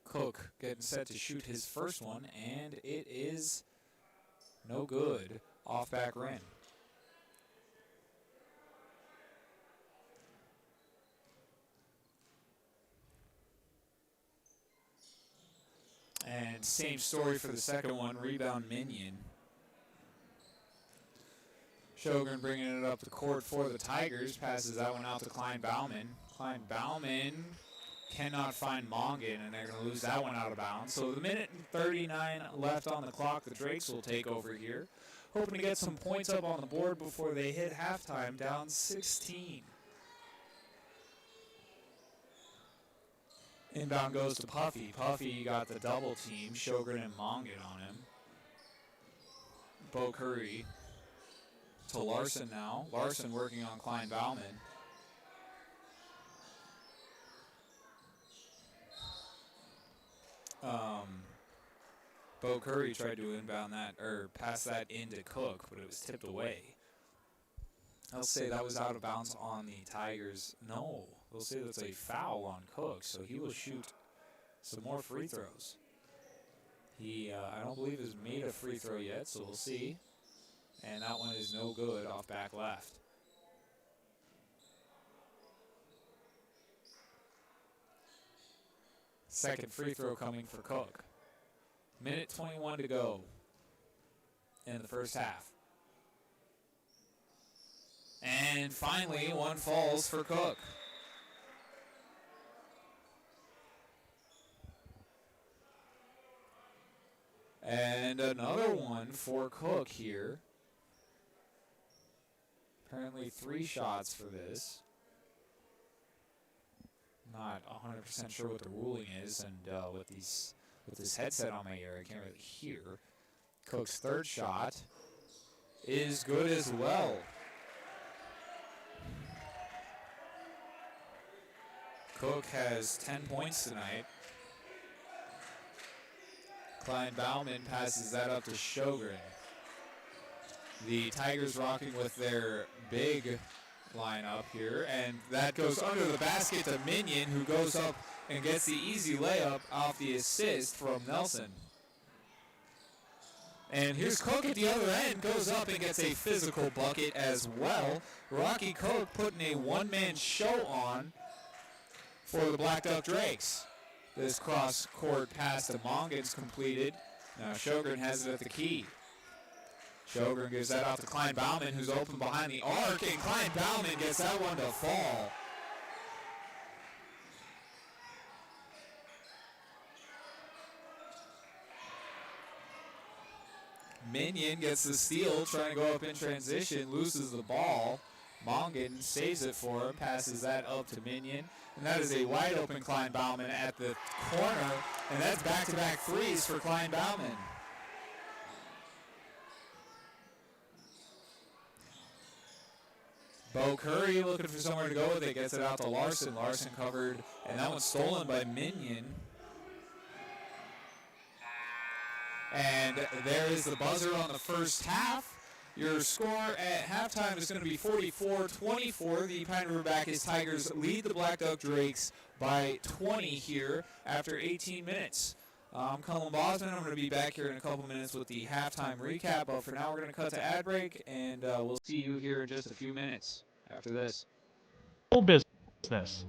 Cook getting set to shoot his first one, and it is no good. Off back rim. And same story for the second one. Rebound Minion. Sjogren bringing it up the court for the Tigers. Passes that one out to Klein-Bauman. Klein-Bauman cannot find Mongan, and they're going to lose that one out of bounds. So with 1:39 left on the clock, the Drakes will take over here. Hoping to get some points up on the board before they hit halftime, down 16. Inbound goes to Puffy. Puffy got the double team, Sjogren and Mongan on him. Bo Curry to Larson now. Larson working on Klein Bauman. Bo Curry tried to inbound that, or pass that into Cook, but it was tipped away. They'll say that was out of bounds on the Tigers. No, they'll say that's a foul on Cook, so he will shoot some more free throws. He, I don't believe, has made a free throw yet, so we'll see. And that one is no good off back left. Second free throw coming for Cook. Minute 21 to go in the first half. And finally, one falls for Cook. And another one for Cook here. Apparently 3 shots for this. Not 100% sure what the ruling is, and with this headset on my ear, I can't really hear. Cook's third shot is good as well. Cook has 10 points tonight. Klein Bauman passes that up to Sjogren. The Tigers rocking with their big lineup here, and that goes under the basket to Minion, who goes up and gets the easy layup off the assist from Nelson. And here's Cook at the other end, goes up and gets a physical bucket as well. Rocky Cook putting a one-man show on for the Blackduck Drakes. This cross-court pass to Mongan's completed. Now Sjogren has it at the key. Sjogren gives that off to Klein Bauman, who's open behind the arc, and Klein Bauman gets that one to fall. Minion gets the steal, trying to go up in transition, loses the ball. Mongan saves it for him, passes that up to Minion. And that is a wide open Klein Bauman at the corner, and that's back-to-back threes for Klein Bauman. Bo Curry looking for somewhere to go with it, gets it out to Larson. Larson covered, and that one's stolen by Minion. And there is the buzzer on the first half. Your score at halftime is going to be 44-24. The Pine River-Backus Tigers lead the Blackduck Drakes by 20 here after 18 minutes. I'm Cullen Bosman. I'm going to be back here in a couple minutes with the halftime recap. But for now, we're going to cut to ad break, and we'll see you here in just a few minutes after this. Full business.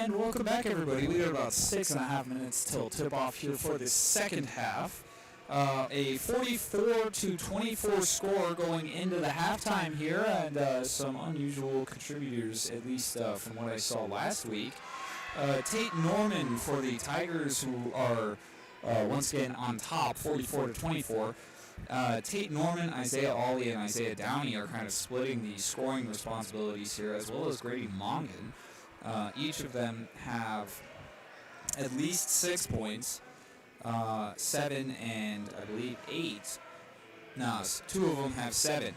And welcome back, everybody. We got about 6.5 minutes till tip-off here for the second half. A 44-24 score going into the halftime here, and some unusual contributors, at least from what I saw last week. Tate Norman for the Tigers, who are once again on top, 44-24. Tate Norman, Isaiah Ollie, and Isaiah Downey are kind of splitting the scoring responsibilities here, as well as Grady Mongan. Each of them have at least 6 points, 7 and I believe 8. No, 2 of them have 7.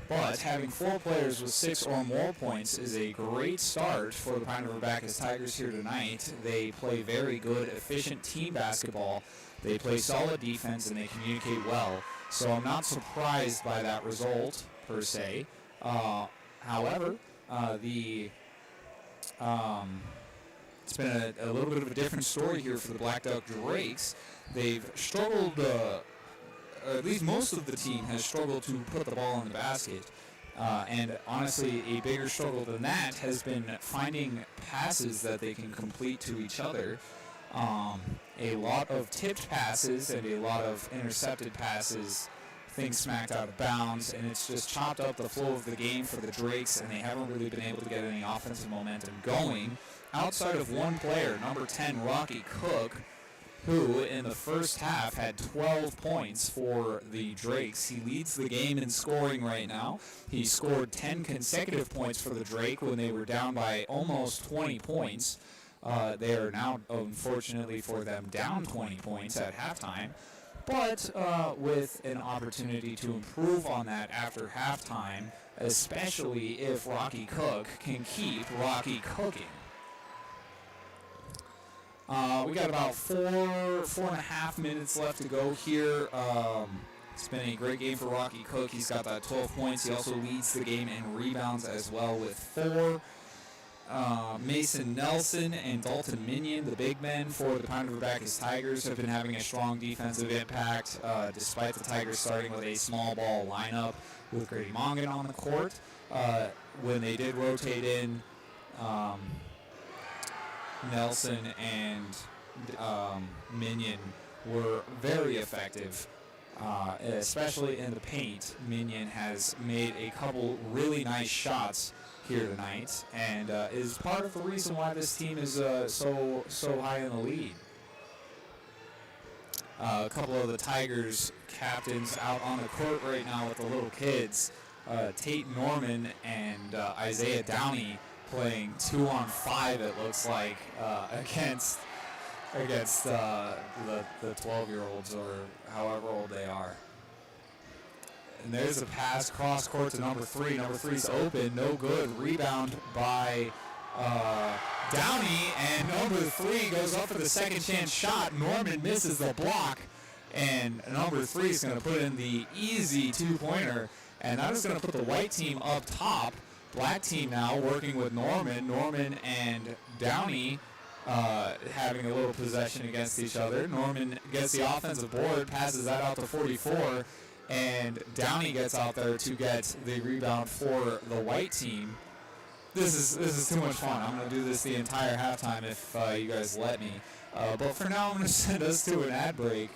But having 4 players with 6 or more points is a great start for the Pine River-Backus Tigers here tonight. They play very good, efficient team basketball. They play solid defense and they communicate well. So I'm not surprised by that result, per se. However, it's been a little bit of a different story here for the Blackduck Drakes. They've struggled, at least most of the team has struggled to put the ball in the basket. And honestly, a bigger struggle than that has been finding passes that they can complete to each other. A lot of tipped passes and a lot of intercepted passes, things smacked out of bounds, and it's just chopped up the flow of the game for the Drakes, and they haven't really been able to get any offensive momentum going. Outside of one player, number 10, Rocky Cook, who in the first half had 12 points for the Drakes. He leads the game in scoring right now. He scored 10 consecutive points for the Drake when they were down by almost 20 points. They are now, unfortunately for them, down 20 points at halftime. But with an opportunity to improve on that after halftime, especially if Rocky Cook can keep Rocky cooking. We got about 4.5 minutes left to go here. It's been a great game for Rocky Cook. He's got that 12 points. He also leads the game in rebounds as well with 4. Mason Nelson and Dalton Minion, the big men for the Pine River-Backus Tigers, have been having a strong defensive impact, despite the Tigers starting with a small ball lineup with Grady Mongan on the court. When they did rotate in, Nelson and Minion were very effective, especially in the paint. Minion has made a couple really nice shots here tonight, and is part of the reason why this team is so high in the lead. A couple of the Tigers captains out on the court right now with the little kids. Tate Norman and Isaiah Downey playing 2-on-5, it looks like, against the 12-year-olds or however old they are. And there's a pass cross court to number 3. Number 3's open, no good. Rebound by Downey, and number 3 goes up for the second chance shot. Norman misses the block, and number 3 is going to put in the easy 2-pointer, and that is going to put the white team up top. Black team now working with Norman. Norman and Downey having a little possession against each other. Norman gets the offensive board, passes that out to 44, and Downey gets out there to get the rebound for the white team. This is too much fun. I'm going to do this the entire halftime if you guys let me. But for now, I'm going to send us to an ad break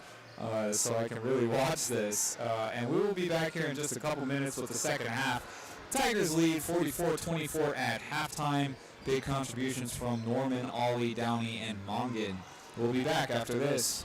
so I can really watch this. And we will be back here in just a couple minutes with the second half. Tigers lead 44-24 at halftime. Big contributions from Norman, Ollie, Downey, and Mongan. We'll be back after this.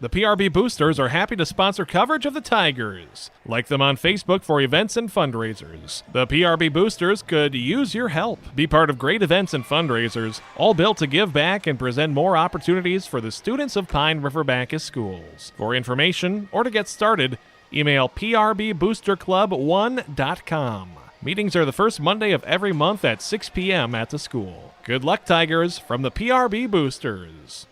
The PRB Boosters are happy to sponsor coverage of the Tigers. Like them on Facebook for events and fundraisers. The PRB Boosters could use your help. Be part of great events and fundraisers, all built to give back and present more opportunities for the students of Pine River-Backus schools. For information or to get started, email prboosterclub1.com. Meetings are the first Monday of every month at 6 p.m. at the school. Good luck, Tigers, from the PRB Boosters.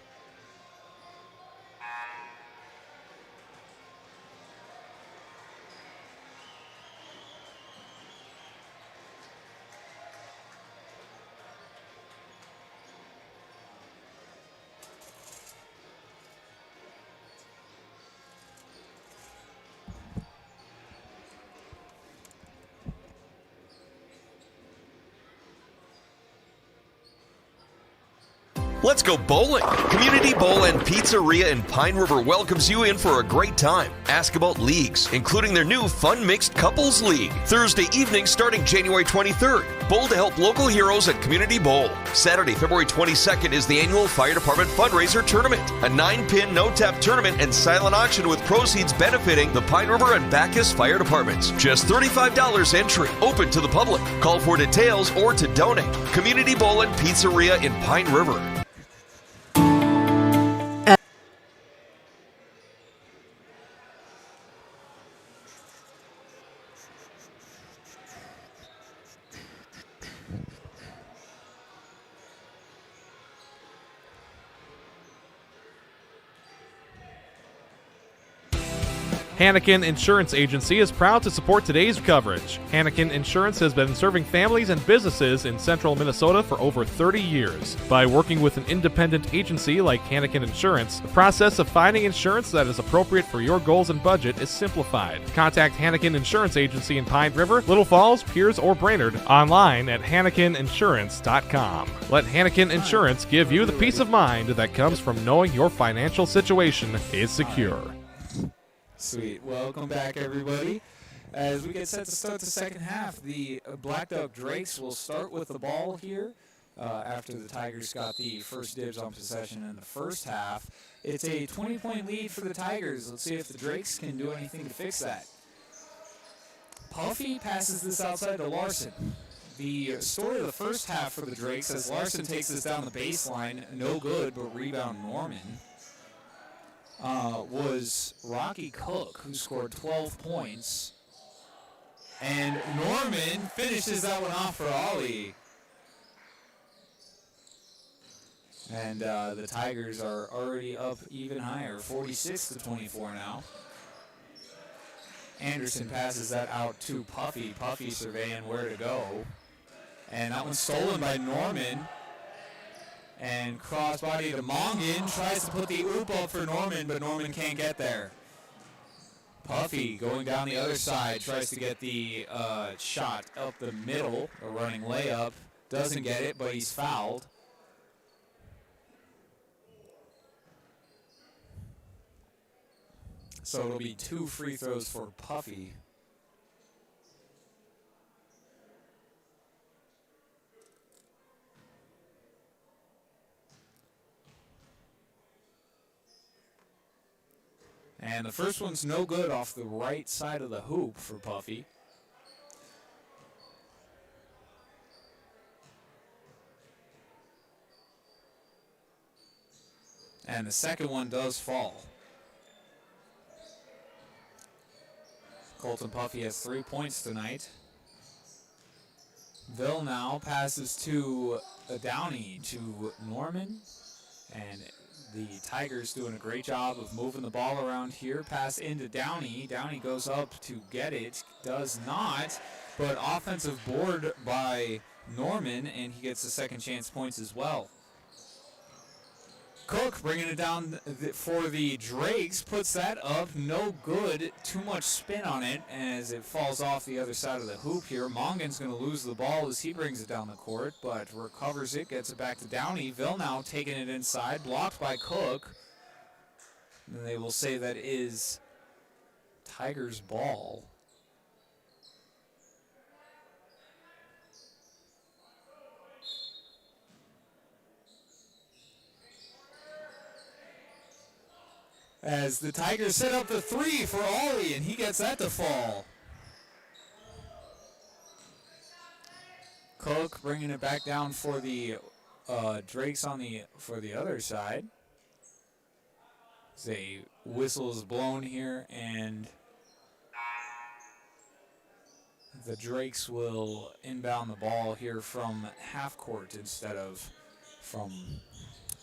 Let's go bowling. Community Bowl and Pizzeria in Pine River welcomes you in for a great time. Ask about leagues, including their new Fun Mixed Couples League. Thursday evening starting January 23rd. Bowl to help local heroes at Community Bowl. Saturday, February 22nd is the annual Fire Department Fundraiser Tournament. A 9-pin no-tap tournament and silent auction with proceeds benefiting the Pine River and Backus Fire Departments. Just $35 entry. Open to the public. Call for details or to donate. Community Bowl and Pizzeria in Pine River. Hannikin Insurance Agency is proud to support today's coverage. Hannikin Insurance has been serving families and businesses in central Minnesota for over 30 years. By working with an independent agency like Hannikin Insurance, the process of finding insurance that is appropriate for your goals and budget is simplified. Contact Hannikin Insurance Agency in Pine River, Little Falls, Piers, or Brainerd online at HannikinInsurance.com. Let Hannikin Insurance give you the peace of mind that comes from knowing your financial situation is secure. Sweet. Welcome back, everybody. As we get set to start the second half, the Blackduck Drakes will start with the ball here after the Tigers got the first dibs on possession in the first half. It's a 20-point lead for the Tigers. Let's see if the Drakes can do anything to fix that. Puffy passes this outside to Larson. The story of the first half for the Drakes as Larson takes this down the baseline, no good, but rebound Norman. Was Rocky Cook, who scored 12 points. And Norman finishes that one off for Ollie. And the Tigers are already up even higher, 46-24 now. Anderson passes that out to Puffy. Puffy surveying where to go. And that one's stolen by Norman. And crossbody to Mongan, tries to put the oop up for Norman, but Norman can't get there. Puffy going down the other side, tries to get the shot up the middle, a running layup. Doesn't get it, but he's fouled. So it'll be 2 free throws for Puffy. And the first one's no good off the right side of the hoop for Puffy. And the second one does fall. Colton Puffy has 3 points tonight. Bill now passes to Downey to Norman. And the Tigers doing a great job of moving the ball around here. Pass into Downey. Downey goes up to get it. Does not. But offensive board by Norman, and he gets the second chance points as well. Cook bringing it down for the Drakes. Puts that up. No good. Too much spin on it as it falls off the other side of the hoop here. Mongan's going to lose the ball as he brings it down the court, but recovers it. Gets it back to Downey. Villeneuve taking it inside. Blocked by Cook. And they will say that is Tigers' ball. As the Tigers set up the 3 for Ollie, and he gets that to fall. Cook bringing it back down for the Drakes for the other side. As a whistle is blown here, and the Drakes will inbound the ball here from half court instead of from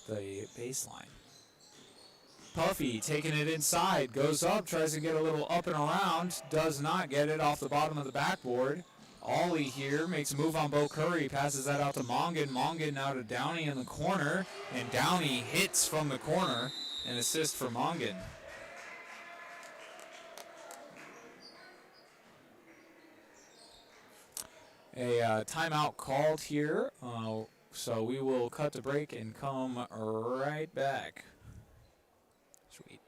the baseline. Puffy taking it inside, goes up, tries to get a little up and around, does not get it off the bottom of the backboard. Ollie here makes a move on Bo Curry, passes that out to Mongan. Mongan now to Downey in the corner, and Downey hits from the corner, an assist for Mongan. A timeout called here. So we will cut the break and come right back. Sweet.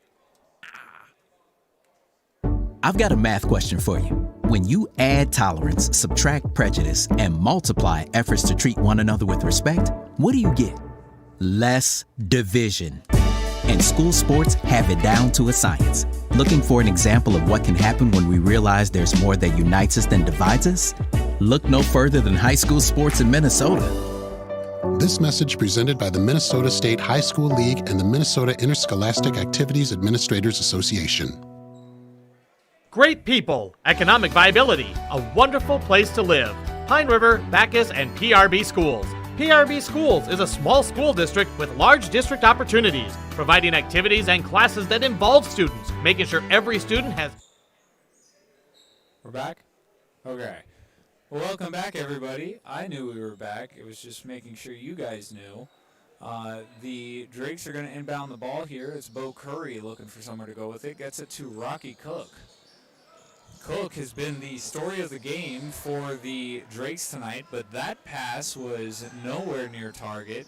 I've got a math question for you. When you add tolerance, subtract prejudice, and multiply efforts to treat one another with respect, what do you get? Less division. And school sports have it down to a science. Looking for an example of what can happen when we realize there's more that unites us than divides us? Look no further than high school sports in Minnesota. This message presented by the Minnesota State High School League and the Minnesota Interscholastic Activities Administrators Association. Great people, economic viability, a wonderful place to live. Pine River-Backus, and PRB Schools. PRB Schools is a small school district with large district opportunities, providing activities and classes that involve students, making sure every student has... We're back? Okay. Well, welcome back, everybody. I knew we were back. It was just making sure you guys knew. The Drakes are going to inbound the ball here. It's Bo Curry looking for somewhere to go with it. Gets it to Rocky Cook. Cook has been the story of the game for the Drakes tonight, but that pass was nowhere near target.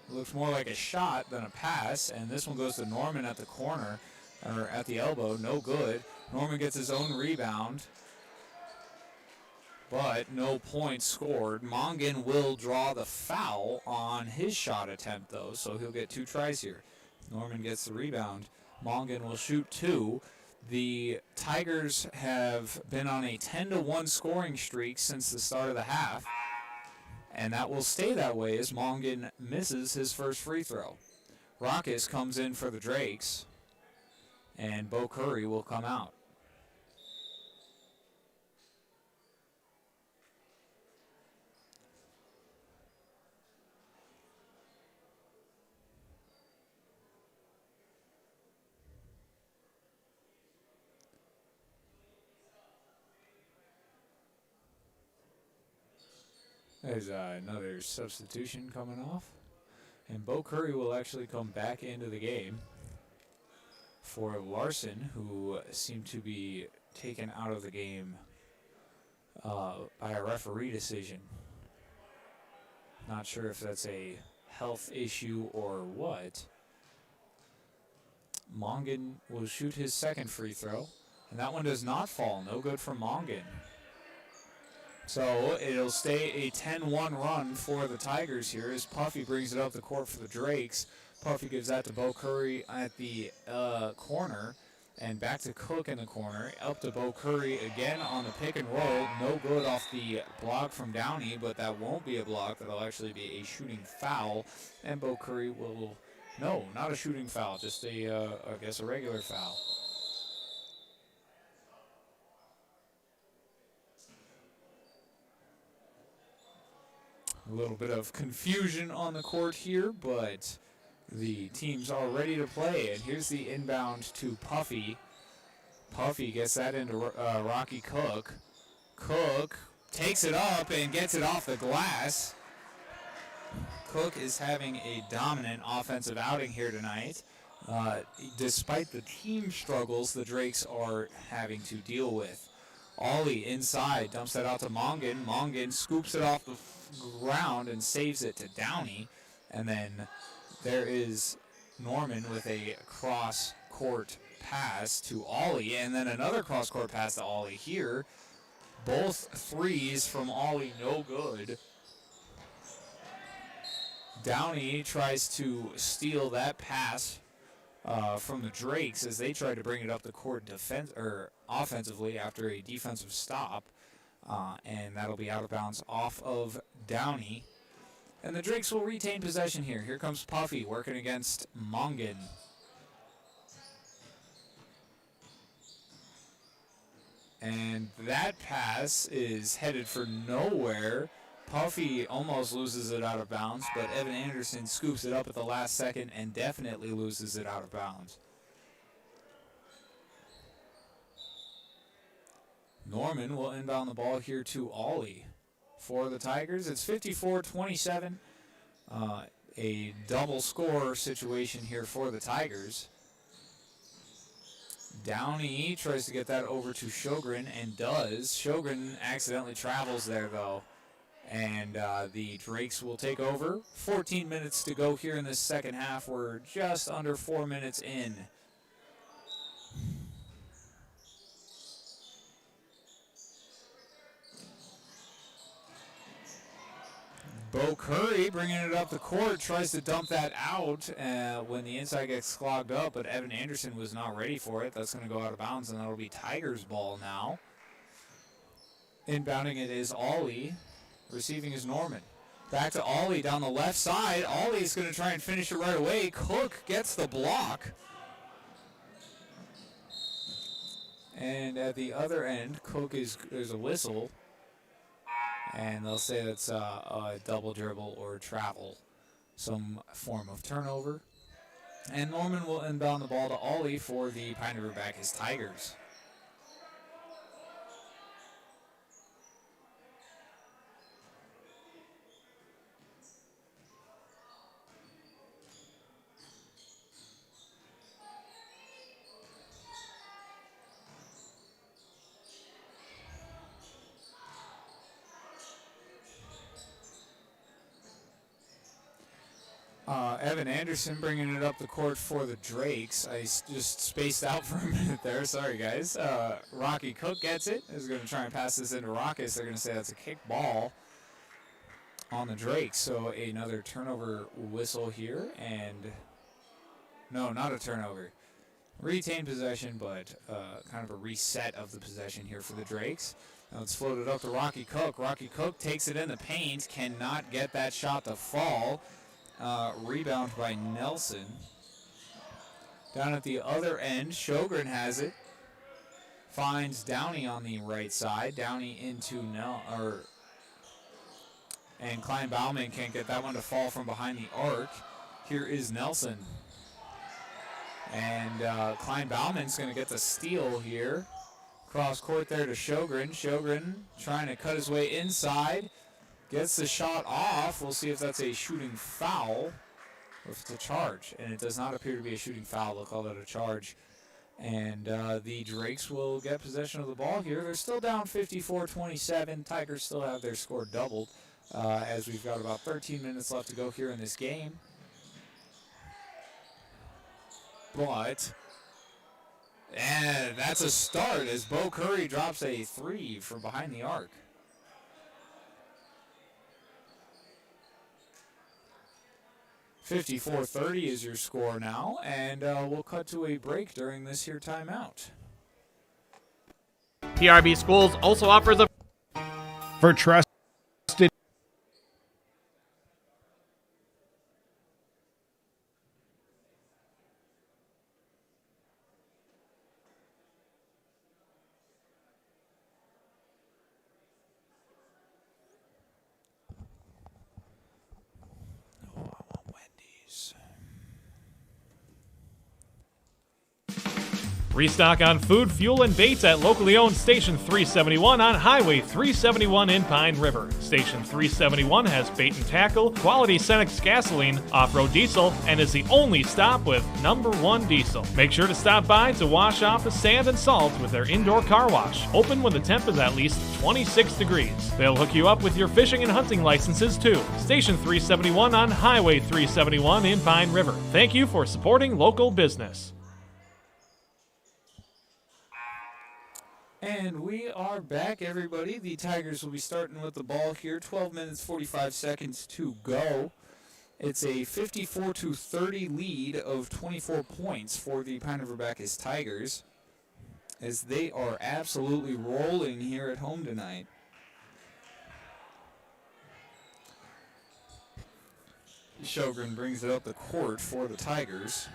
It looks more like a shot than a pass, and this one goes to Norman at the corner, or at the elbow. No good. Norman gets his own rebound, but no points scored. Mongan will draw the foul on his shot attempt, though, so he'll get 2 tries here. Norman gets the rebound. Mongan will shoot 2. The Tigers have been on a 10-1 scoring streak since the start of the half, and that will stay that way as Mongan misses his first free throw. Rockus comes in for the Drakes, and Bo Curry will come out. There's another substitution coming off. And Bo Curry will actually come back into the game for Larson, who seemed to be taken out of the game by a referee decision. Not sure if that's a health issue or what. Mongan will shoot his second free throw, and that one does not fall. No good for Mongan. So it'll stay a 10-1 run for the Tigers here as Puffy brings it up the court for the Drakes. Puffy gives that to Bo Curry at the corner, and back to Cook in the corner. Up to Bo Curry again on the pick and roll. No good off the block from Downey, but that won't be a block. That'll actually be a shooting foul, and Bo Curry will... No, not a shooting foul, just I guess a regular foul. A little bit of confusion on the court here, but the teams are ready to play. And here's the inbound to Puffy. Puffy gets that into Rocky Cook. Cook takes it up and gets it off the glass. Cook is having a dominant offensive outing here tonight. Despite the team struggles the Drakes are having to deal with. Ollie inside, dumps that out to Mongan. Mongan scoops it off the ground and saves it to Downey. And then there is Norman with a cross-court pass to Ollie. And then another cross-court pass to Ollie here. Both threes from Ollie, no good. Downey tries to steal that pass from the Drakes as they try to bring it up the court offensively after a defensive stop. And that'll be out of bounds off of Downey. And the Drakes will retain possession here. Here comes Puffy working against Mongan. And that pass is headed for nowhere. Puffy almost loses it out of bounds, but Evan Anderson scoops it up at the last second and definitely loses it out of bounds. Norman will inbound the ball here to Ollie. For the Tigers, it's 54-27. A double score situation here for the Tigers. Downey tries to get that over to Sjogren and does. Sjogren accidentally travels there, though. and the Drakes will take over. 14 minutes to go here in the second half. We're just under 4 minutes in. Bo Curry bringing it up the court, tries to dump that out when the inside gets clogged up, but Evan Anderson was not ready for it. That's going to go out of bounds, and that'll be Tigers ball now. Inbounding it is Ollie. Receiving is Norman. Back to Ollie down the left side. Ollie's going to try and finish it right away. Cook gets the block. And at the other end, Cook there's a whistle. And they'll say that's a double dribble or travel, some form of turnover. And Norman will inbound the ball to Ollie for the Pine River-Backus Tigers. Evan Anderson bringing it up the court for the Drakes. I just spaced out for a minute there. Sorry, guys. Rocky Cook gets it. Is going to try and pass this into Rockus. They're going to say that's a kick ball on the Drakes. So another turnover whistle here. And no, not a turnover. Retain possession, but kind of a reset of the possession here for the Drakes. Now it's floated up to Rocky Cook. Rocky Cook takes it in the paint. Cannot get that shot to fall. Rebound by Nelson. Down at the other end, Sjogren has it. Finds Downey on the right side. Downey into and Klein Bauman can't get that one to fall from behind the arc. Here is Nelson. And Klein Bauman's going to get the steal here. Cross court there to Sjogren. Sjogren trying to cut his way inside. Gets the shot off. We'll see if that's a shooting foul or if it's a charge. And it does not appear to be a shooting foul. They'll call it a charge. And the Drakes will get possession of the ball here. They're still down 54-27. Tigers still have their score doubled as we've got about 13 minutes left to go here in this game. But, and that's a start as Bo Curry drops a three from behind the arc. 54-30 is your score now, and we'll cut to a break during this here timeout. PRB Schools also offers a For trusted Restock on food, fuel, and baits at locally owned Station 371 on Highway 371 in Pine River. Station 371 has bait and tackle, quality Cenex gasoline, off-road diesel, and is the only stop with #1 diesel. Make sure to stop by to wash off the sand and salt with their indoor car wash. Open when the temp is at least 26 degrees. They'll hook you up with your fishing and hunting licenses too. Station 371 on Highway 371 in Pine River. Thank you for supporting local business. And we are back, everybody. The Tigers will be starting with the ball here. 12 minutes, 45 seconds to go. It's a 54-30 lead of 24 points for the Pine River-Backus Tigers, as they are absolutely rolling here at home tonight. Sjogren brings it up the court for the Tigers.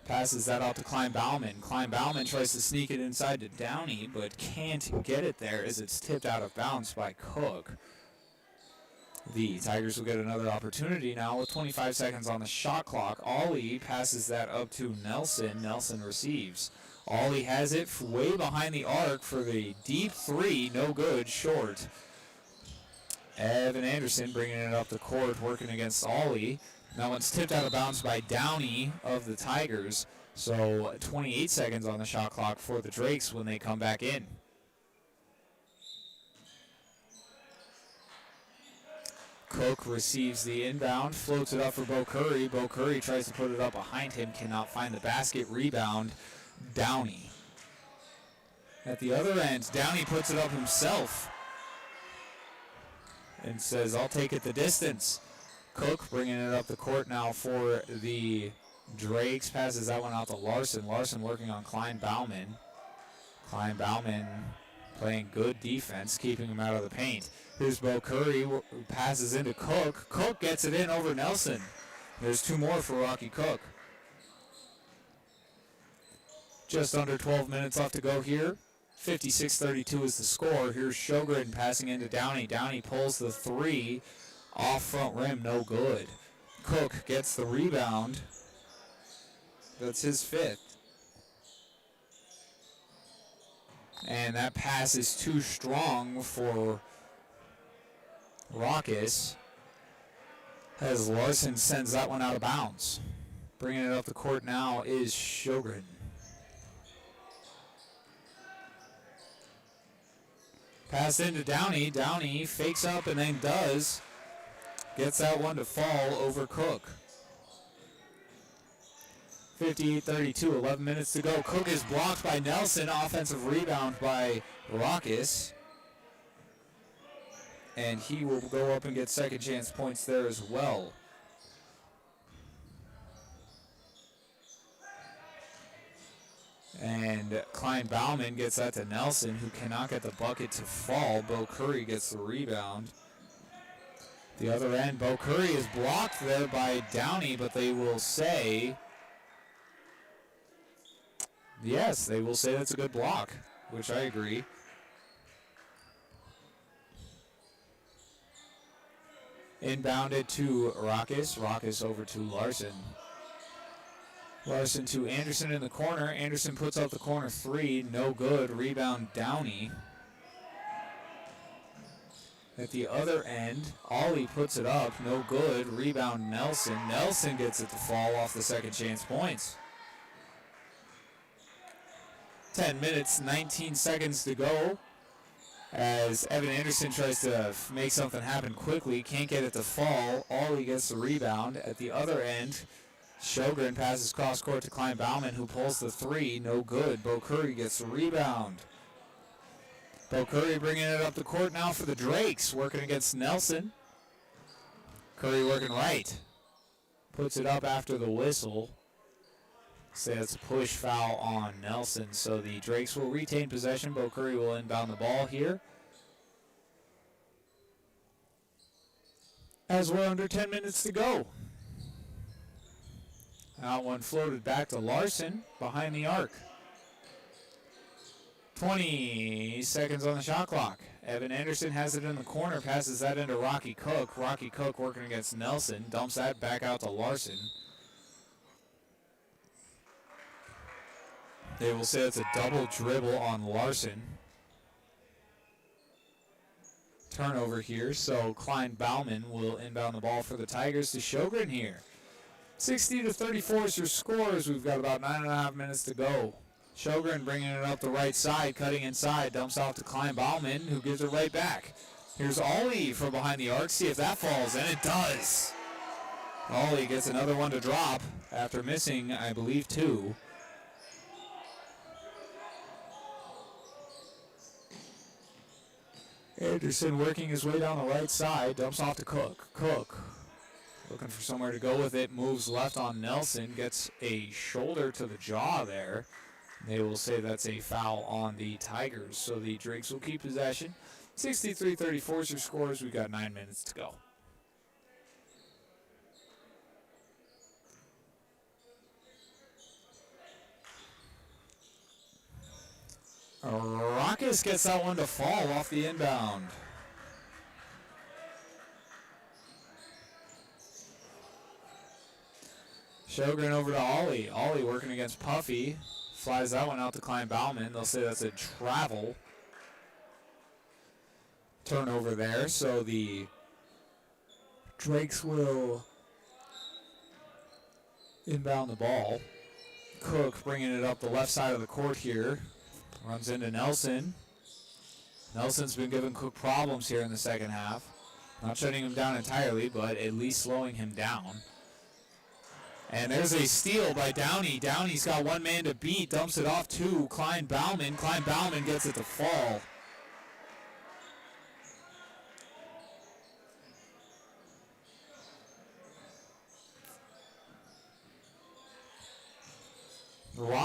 Passes that out to Klein Bauman. Klein Bauman tries to sneak it inside to Downey, but can't get it there as it's tipped out of bounds by Cook. The Tigers will get another opportunity now with 25 seconds on the shot clock. Ollie passes that up to Nelson. Nelson receives. Ollie has it way behind the arc for the deep three. No good, short. Evan Anderson bringing it up the court, working against Ollie. That one's tipped out of bounds by Downey of the Tigers. So 28 seconds on the shot clock for the Drakes when they come back in. Cook receives the inbound, floats it up for Bo Curry. Bo Curry tries to put it up behind him, cannot find the basket. Rebound, Downey. At the other end, Downey puts it up himself and says, I'll take it the distance. Cook bringing it up the court now for the Drakes. Passes that one out to Larson. Larson working on Klein Bauman. Klein Bauman playing good defense, keeping him out of the paint. Here's Bo Curry, who passes into Cook. Cook gets it in over Nelson. There's two more for Rocky Cook. Just under 12 minutes left to go here. 56-32 is the score. Here's Sjogren passing into Downey. Downey pulls the three off front rim, no good. Cook gets the rebound. That's his fifth. And that pass is too strong for Backus, as Larson sends that one out of bounds. Bringing it up the court now is Sjogren. Pass into Downey. Downey fakes up and then does. Gets that one to fall over Cook. 58-32, 11 minutes to go. Cook is blocked by Nelson. Offensive rebound by Backus. And he will go up and get second chance points there as well. And Klein Bauman gets that to Nelson, who cannot get the bucket to fall. Bo Curry gets the rebound. The other end, Bo Curry is blocked there by Downey, but they will say, yes, they will say that's a good block, which I agree. Inbounded to Backus. Backus over to Larson. Larson to Anderson in the corner. Anderson puts up the corner three. No good. Rebound Downey. At the other end, Ollie puts it up. No good. Rebound Nelson. Nelson gets it to fall off the second chance points. 10 minutes, 19 seconds to go. As Evan Anderson tries to make something happen quickly. Can't get it to fall. Ollie gets the rebound. At the other end, Sjogren passes cross court to Klein Bauman, who pulls the three. No good. Bo Curry gets the rebound. Bo Curry bringing it up the court now for the Drakes, working against Nelson. Curry working right. Puts it up after the whistle. Say that's a push foul on Nelson, so the Drakes will retain possession. Bo Curry will inbound the ball here. As we're under 10 minutes to go. That one floated back to Larson behind the arc. 20 seconds on the shot clock. Evan Anderson has it in the corner, passes that into Rocky Cook. Rocky Cook working against Nelson, dumps that back out to Larson. They will say it's a double dribble on Larson. Turnover here, so Klein Bauman will inbound the ball for the Tigers to Sjogren here. 60-34 is your scores. We've got about 9.5 minutes to go. Sjogren bringing it up the right side, cutting inside, dumps off to Klein Bauman, who gives it right back. Here's Ollie from behind the arc. See if that falls, and it does. Ollie gets another one to drop after missing, I believe, two. Anderson working his way down the right side, dumps off to Cook. Cook looking for somewhere to go with it, moves left on Nelson, gets a shoulder to the jaw there. They will say that's a foul on the Tigers, so the Drakes will keep possession. 63-34 is your scores. We've got 9 minutes to go. Backus gets that one to fall off the inbound. Sjogren over to Ollie. Ollie working against Puffy. Flies that one out to Klein Bauman. They'll say that's a travel. Turnover there, so the Drakes will inbound the ball. Cook bringing it up the left side of the court here. Runs into Nelson. Nelson's been giving Cook problems here in the second half. Not shutting him down entirely, but at least slowing him down. And there's a steal by Downey. Downey's got one man to beat, dumps it off to Klein Bauman. Klein Bauman gets it to fall.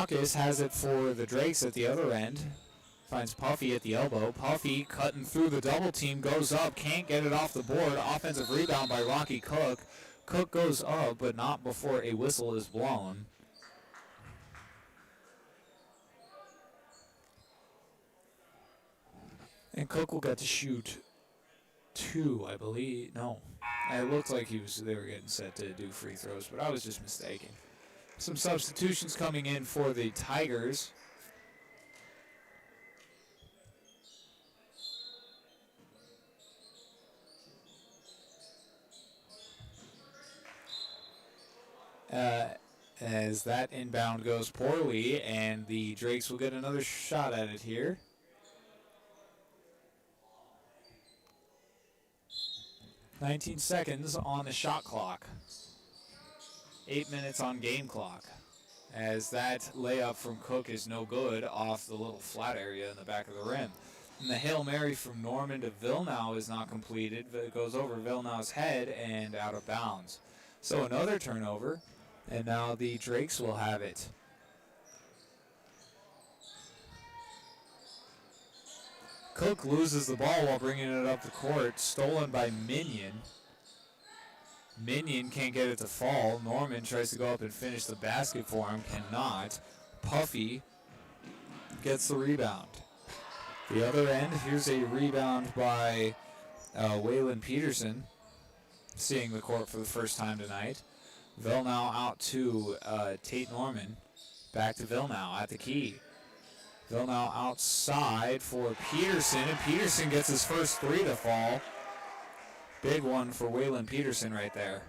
River-Backus has it for the Drakes at the other end. Finds Puffy at the elbow. Puffy cutting through the double team, goes up, can't get it off the board. Offensive rebound by Rocky Cook. Cook goes up, but not before a whistle is blown. And Cook will get to shoot 2, I believe. No, it looked like they were getting set to do free throws, but I was just mistaken. Some substitutions coming in for the Tigers. As that inbound goes poorly, and the Drakes will get another shot at it here. "19 seconds on the shot clock. 8 minutes on game clock. As that layup from Cook is no good off the little flat area in the back of the rim. And the Hail Mary from Norman to Villeneuve is not completed. It goes over Villeneuve's head and out of bounds. So another turnover. And now the Drakes will have it. Cook loses the ball while bringing it up the court. Stolen by Minion. Minion can't get it to fall. Norman tries to go up and finish the basket for him. Cannot. Puffy gets the rebound. The other end, here's a rebound by Waylon Peterson. Seeing the court for the first time tonight. Villeneuve out to Tate Norman. Back to Villeneuve at the key. Villeneuve outside for Peterson, and Peterson gets his first 3 to fall. Big one for Waylon Peterson right there.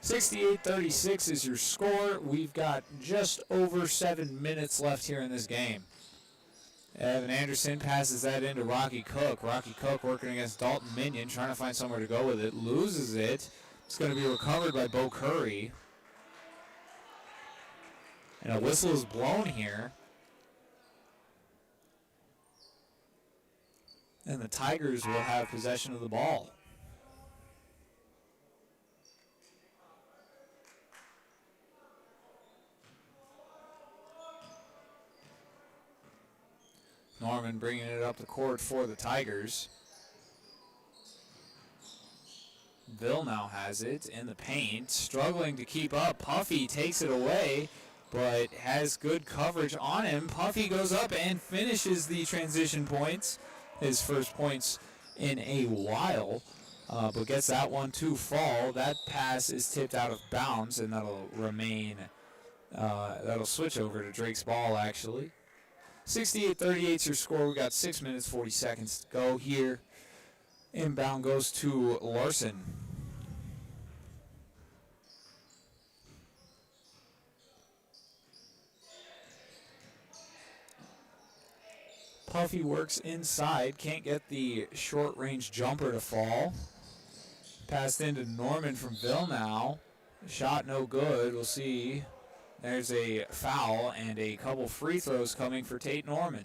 68-36 is your score. We've got just over 7 minutes left here in this game. Evan Anderson passes that into Rocky Cook. Rocky Cook working against Dalton Minion, trying to find somewhere to go with it. Loses it. It's going to be recovered by Bo Curry. And a whistle is blown here. And the Tigers will have possession of the ball. Norman bringing it up the court for the Tigers. Villeneuve has it in the paint, struggling to keep up. Puffy takes it away, but has good coverage on him. Puffy goes up and finishes the transition points. His first points in a while, but gets that one to fall. That pass is tipped out of bounds, and that'll remain, that'll switch over to Drake's ball, actually. 68-38 is your score. We got 6 minutes, 40 seconds to go here. Inbound goes to Larson. Puffy works inside, can't get the short-range jumper to fall. Passed into Norman from Villeneuve. Shot no good. We'll see. There's a foul and a couple free throws coming for Tate Norman.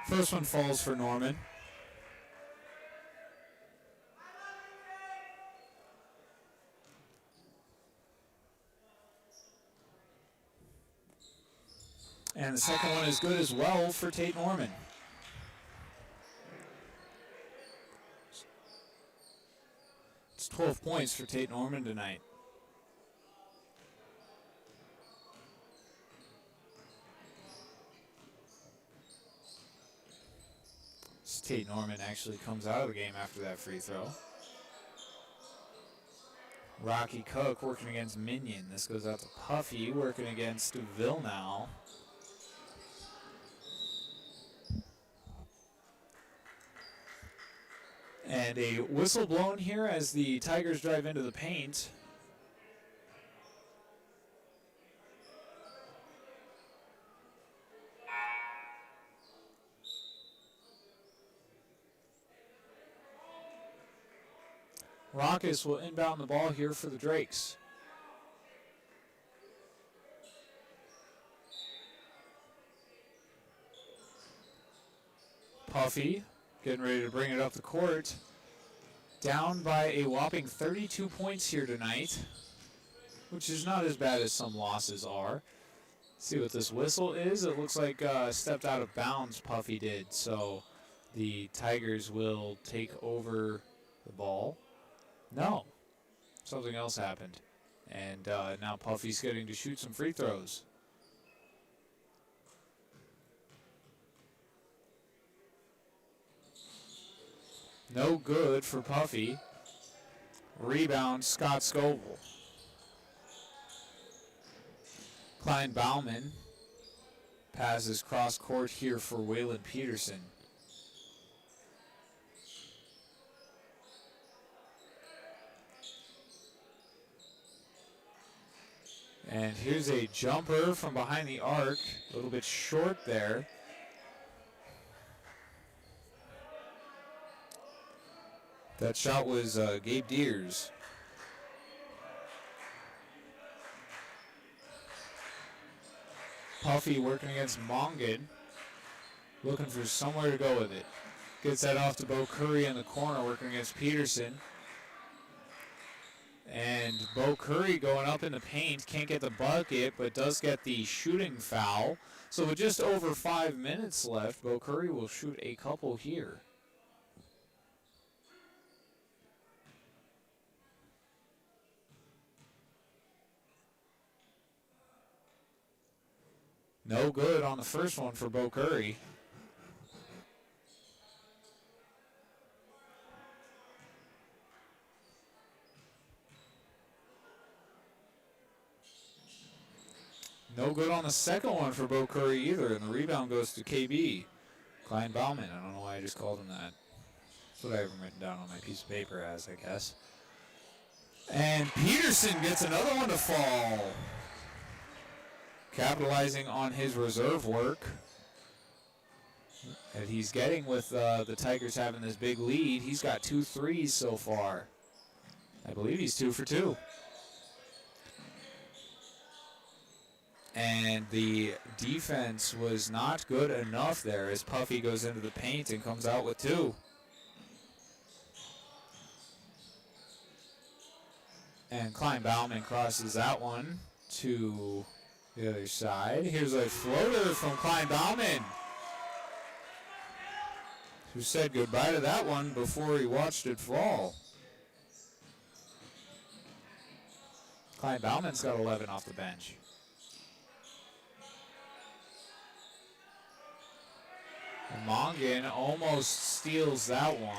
First one falls for Norman. And the second one is good as well for Tate Norman. It's 12 points for Tate Norman tonight. Tate Norman actually comes out of the game after that free throw. Rocky Cook working against Minion. This goes out to Puffy working against Villeneuve. And a whistle blown here as the Tigers drive into the paint. River-Backus will inbound the ball here for the Drakes. Puffy getting ready to bring it up the court. Down by a whopping 32 points here tonight, which is not as bad as some losses are. See what this whistle is. It looks like stepped out of bounds, Puffy did. So the Tigers will take over the ball. No, something else happened. And now Puffy's getting to shoot some free throws. No good for Puffy. Rebound, Scott Scoville. Klein Bauman passes cross court here for Waylon Peterson. And here's a jumper from behind the arc, a little bit short there. That shot was Gabe Deers. Puffy working against Mongan, looking for somewhere to go with it. Gets that off to Bo Curry in the corner, working against Peterson. And Bo Curry going up in the paint, can't get the bucket, but does get the shooting foul. So with just over 5 minutes left, Bo Curry will shoot a couple here. No good on the first one for Bo Curry. No good on the second one for Bo Curry either, and the rebound goes to KB. Klein Bauman. I don't know why I just called him that. That's what I have him written down on my piece of paper as, I guess. And Peterson gets another one to fall. Capitalizing on his reserve work that he's getting with the Tigers having this big lead. He's got 2 threes so far. I believe he's 2 for 2. And the defense was not good enough there as Puffy goes into the paint and comes out with 2. And Klein Bauman crosses that one to the other side. Here's a floater from Klein Bauman, who said goodbye to that one before he watched it fall. Klein Bauman's got 11 off the bench. And Mongan almost steals that one.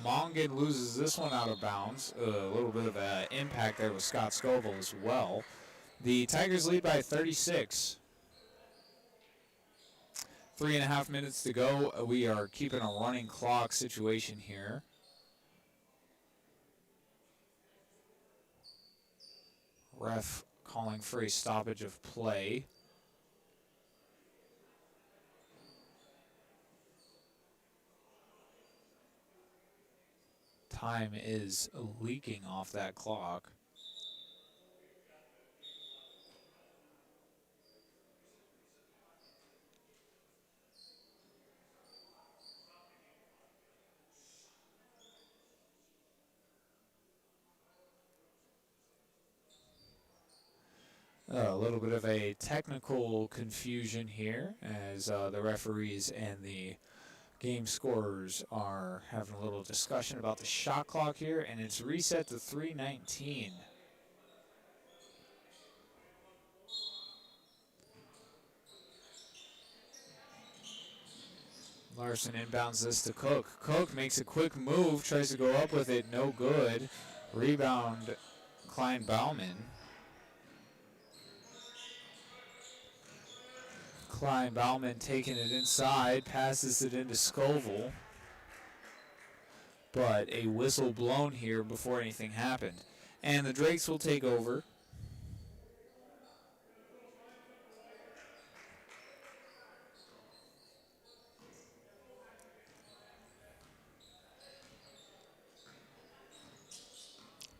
Mongan loses this one out of bounds. A little bit of an impact there with Scott Scoville as well. The Tigers lead by 36. 3.5 minutes to go. We are keeping a running clock situation here. Ref calling for a stoppage of play. Time is leaking off that clock. A little bit of a technical confusion here as the referees and the game scorers are having a little discussion about the shot clock here, and it's reset to 3:19. Larson inbounds this to Cook. Cook makes a quick move, tries to go up with it, no good. Rebound, Klein Bauman. Klein Bauman taking it inside, passes it into Scoville. But a whistle blown here before anything happened. And the Drakes will take over.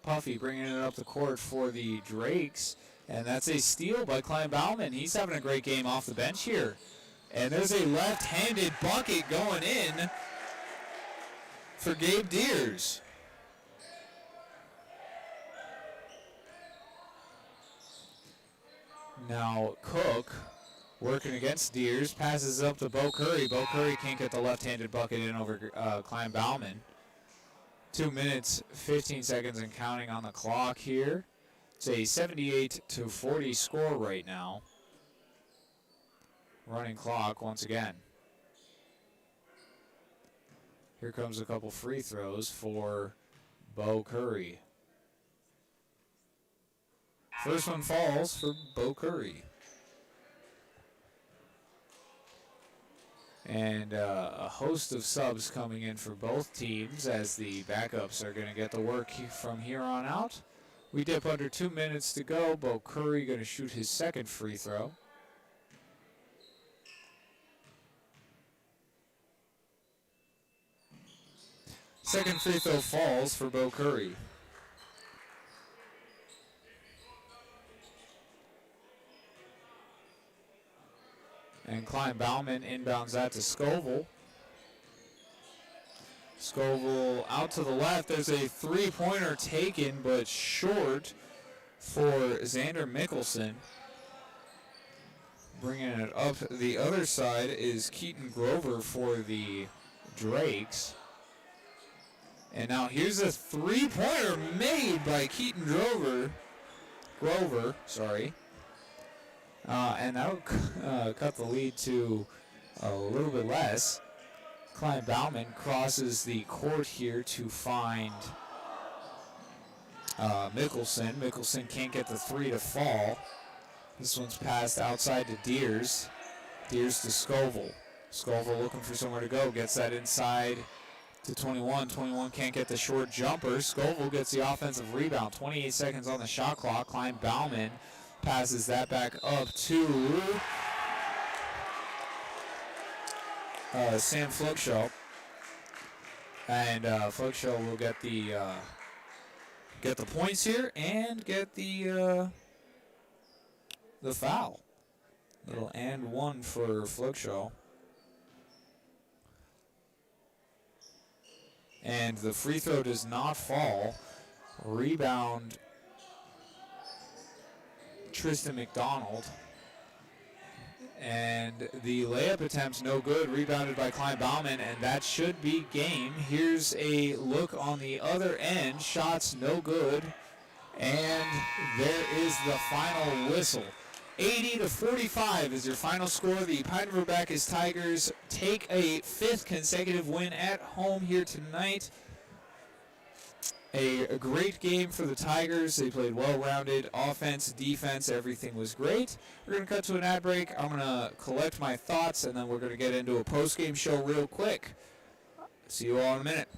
Puffy bringing it up the court for the Drakes. And that's a steal by Klein Bauman. He's having a great game off the bench here. And there's a left-handed bucket going in for Gabe Deers. Now Cook working against Deers, passes up to Bo Curry. Bo Curry can't get the left-handed bucket in over Klein Bauman. 2 minutes, 15 seconds and counting on the clock here. It's a 78-40 score right now. Running clock once again. Here comes a couple free throws for Bo Curry. First one falls for Bo Curry. And a host of subs coming in for both teams as the backups are going to get the work from here on out. We dip under 2 minutes to go. Bo Curry going to shoot his second free throw. Second free throw falls for Bo Curry. And Klein Bauman inbounds that to Scoville. Scoville out to the left. There's a three-pointer taken, but short for Xander Mickelson. Bringing it up the other side is Keaton Grover for the Drakes. And now here's a three-pointer made by Keaton Grover, sorry. And that'll cut the lead to a little bit less. Klein Bauman crosses the court here to find Mickelson. Mickelson can't get the three to fall. This one's passed outside to Deers. Deers to Scoville. Scoville looking for somewhere to go. Gets that inside to 21. 21 can't get the short jumper. Scoville gets the offensive rebound. 28 seconds on the shot clock. Klein Bauman passes that back up to Sam Flugshaw. And Flugshaw will get the points here and get the foul. Little and one for Flugshaw. And the free throw does not fall. Rebound Tristan McDonald. And the layup attempt's no good, rebounded by Klein Bauman, and that should be game. Here's a look on the other end. Shots no good. And there is the final whistle. 80-45 is your final score. The Pine River-Backus Tigers take a fifth consecutive win at home here tonight. A great game for the Tigers. They played well-rounded offense, defense, everything was great. We're going to cut to an ad break. I'm going to collect my thoughts, and then we're going to get into a post-game show real quick. See you all in a minute.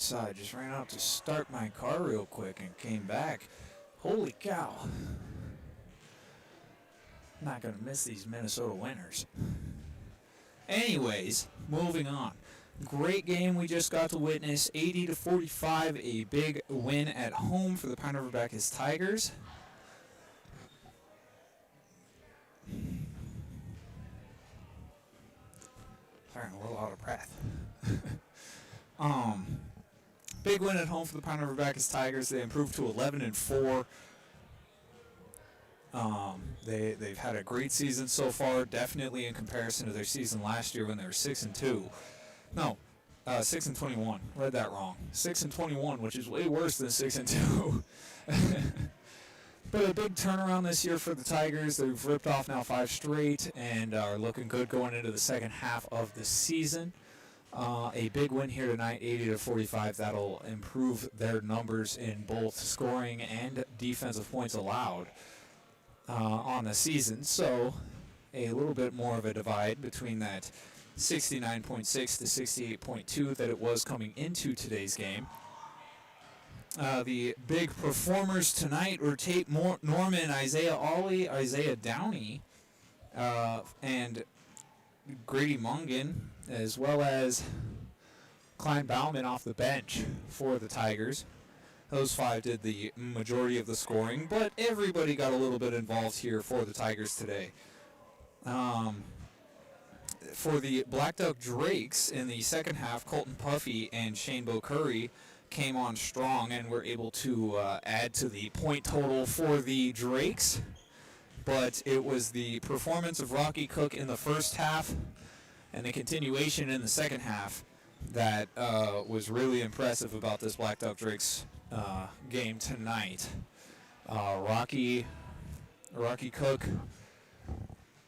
outside. Just ran out to start my car real quick and came back. Holy cow. Not going to miss these Minnesota winners. Anyways, moving on. Great game we just got to witness. 80-45, a big win at home for the Pine River-Backus Tigers. Sorry, I'm a little out of breath. Big win at home for the Pine River-Backus Tigers. They improved to 11-4. They've had a great season so far, definitely in comparison to their season last year when they were 6-2. No, 6-21. Read that wrong. 6-21, which is way worse than 6-2. But a big turnaround this year for the Tigers. They've ripped off now 5 straight and are looking good going into the second half of the season. A big win here tonight, 80-45. That'll improve their numbers in both scoring and defensive points allowed on the season. So a little bit more of a divide between that 69.6 to 68.2 that it was coming into today's game. The big performers tonight were Tate Norman, Isaiah Ollie, Isaiah Downey, and Grady Mungan, as well as Klein Bauman off the bench for the Tigers. Those 5 did the majority of the scoring, but everybody got a little bit involved here for the Tigers today. For the Blackduck Drakes in the second half, Colton Puffy and Shane Curry came on strong and were able to add to the point total for the Drakes. But it was the performance of Rocky Cook in the first half and the continuation in the second half that was really impressive about this Blackduck Drakes game tonight. Rocky Cook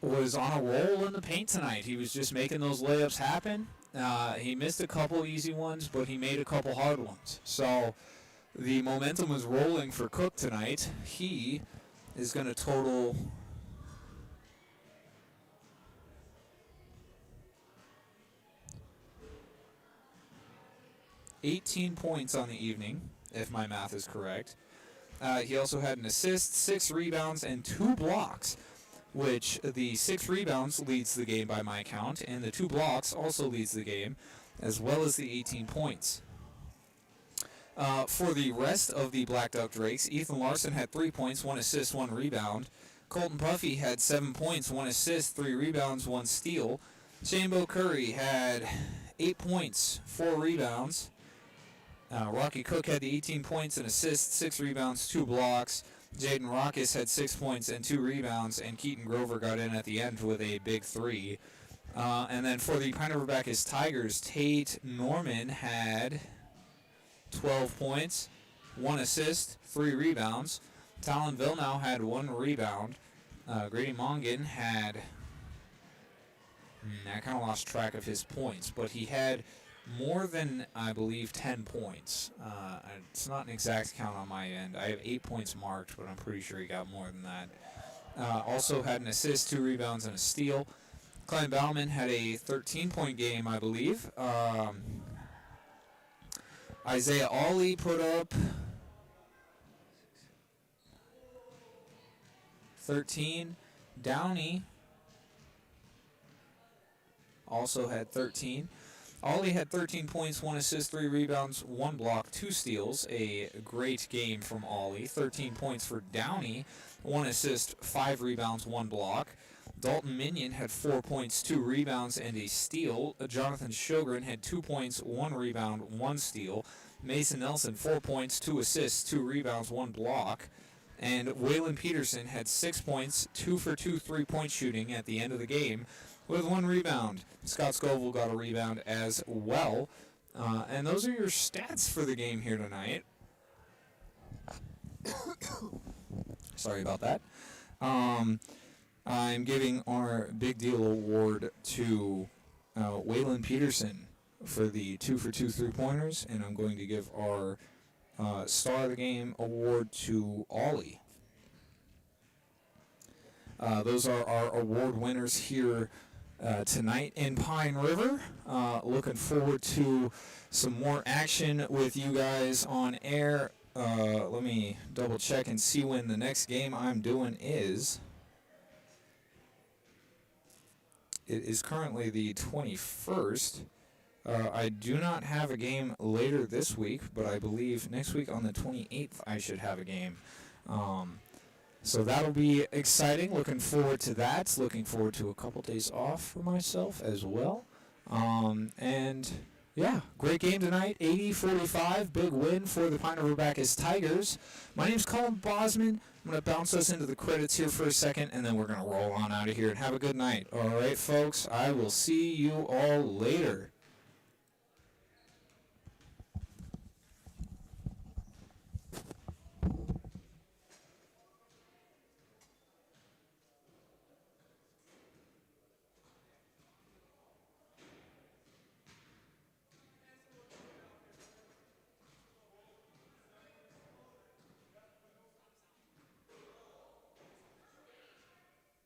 was on a roll in the paint tonight. He was just making those layups happen. He missed a couple easy ones, but he made a couple hard ones. So the momentum was rolling for Cook tonight. He is going to total 18 points on the evening, if my math is correct. He also had an assist, 6 rebounds, and 2 blocks, which the 6 rebounds leads the game by my count, and the 2 blocks also leads the game, as well as the 18 points. For the rest of the Blackduck Drakes, Ethan Larson had 3 points, 1 assist, 1 rebound. Colton Puffy had 7 points, 1 assist, 3 rebounds, 1 steal. Shane Curry had 8 points, 4 rebounds. Rocky Cook had the 18 points and assists, 6 rebounds, 2 blocks. Jaden Rockus had 6 points and 2 rebounds, and Keaton Grover got in at the end with a big 3. And then for the Pine River-Backus Tigers, Tate Norman had 12 points, 1 assist, 3 rebounds. Talon Villeneuve had 1 rebound. Grady Mongan had... I kind of lost track of his points, but he had more than, I believe, 10 points. It's not an exact count on my end. I have 8 points marked, but I'm pretty sure he got more than that. Also had an assist, 2 rebounds, and a steal. Klein Bauman had a 13-point game, I believe. Isaiah Ollie put up 13. Downey also had 13. Ollie had 13 points, 1 assist, 3 rebounds, 1 block, 2 steals. A great game from Ollie. 13 points for Downey, 1 assist, 5 rebounds, 1 block. Dalton Minion had 4 points, 2 rebounds, and a steal. Jonathan Sjogren had 2 points, 1 rebound, 1 steal. Mason Nelson, 4 points, 2 assists, 2 rebounds, 1 block. And Waylon Peterson had 6 points, 2 for 2 3-point shooting at the end of the game with 1 rebound. Scott Scoville got a rebound as well. And those are your stats for the game here tonight. Sorry about that. I'm giving our Big Deal Award to Waylon Peterson for the 2 for 2 3-pointers, and I'm going to give our Star of the Game award to Ollie. Those are our award winners here tonight in Pine River. Looking forward to some more action with you guys on air. Let me double check and see when the next game I'm doing is. It is currently the 21st. I do not have a game later this week, but I believe next week on the 28th I should have a game. So that'll be exciting. Looking forward to that. Looking forward to a couple days off for myself as well. And yeah, great game tonight. 80-45, big win for the Pine River-Backus Tigers. My name's Colin Bosman. I'm going to bounce us into the credits here for a second, and then we're going to roll on out of here and have a good night. All right, folks, I will see you all later.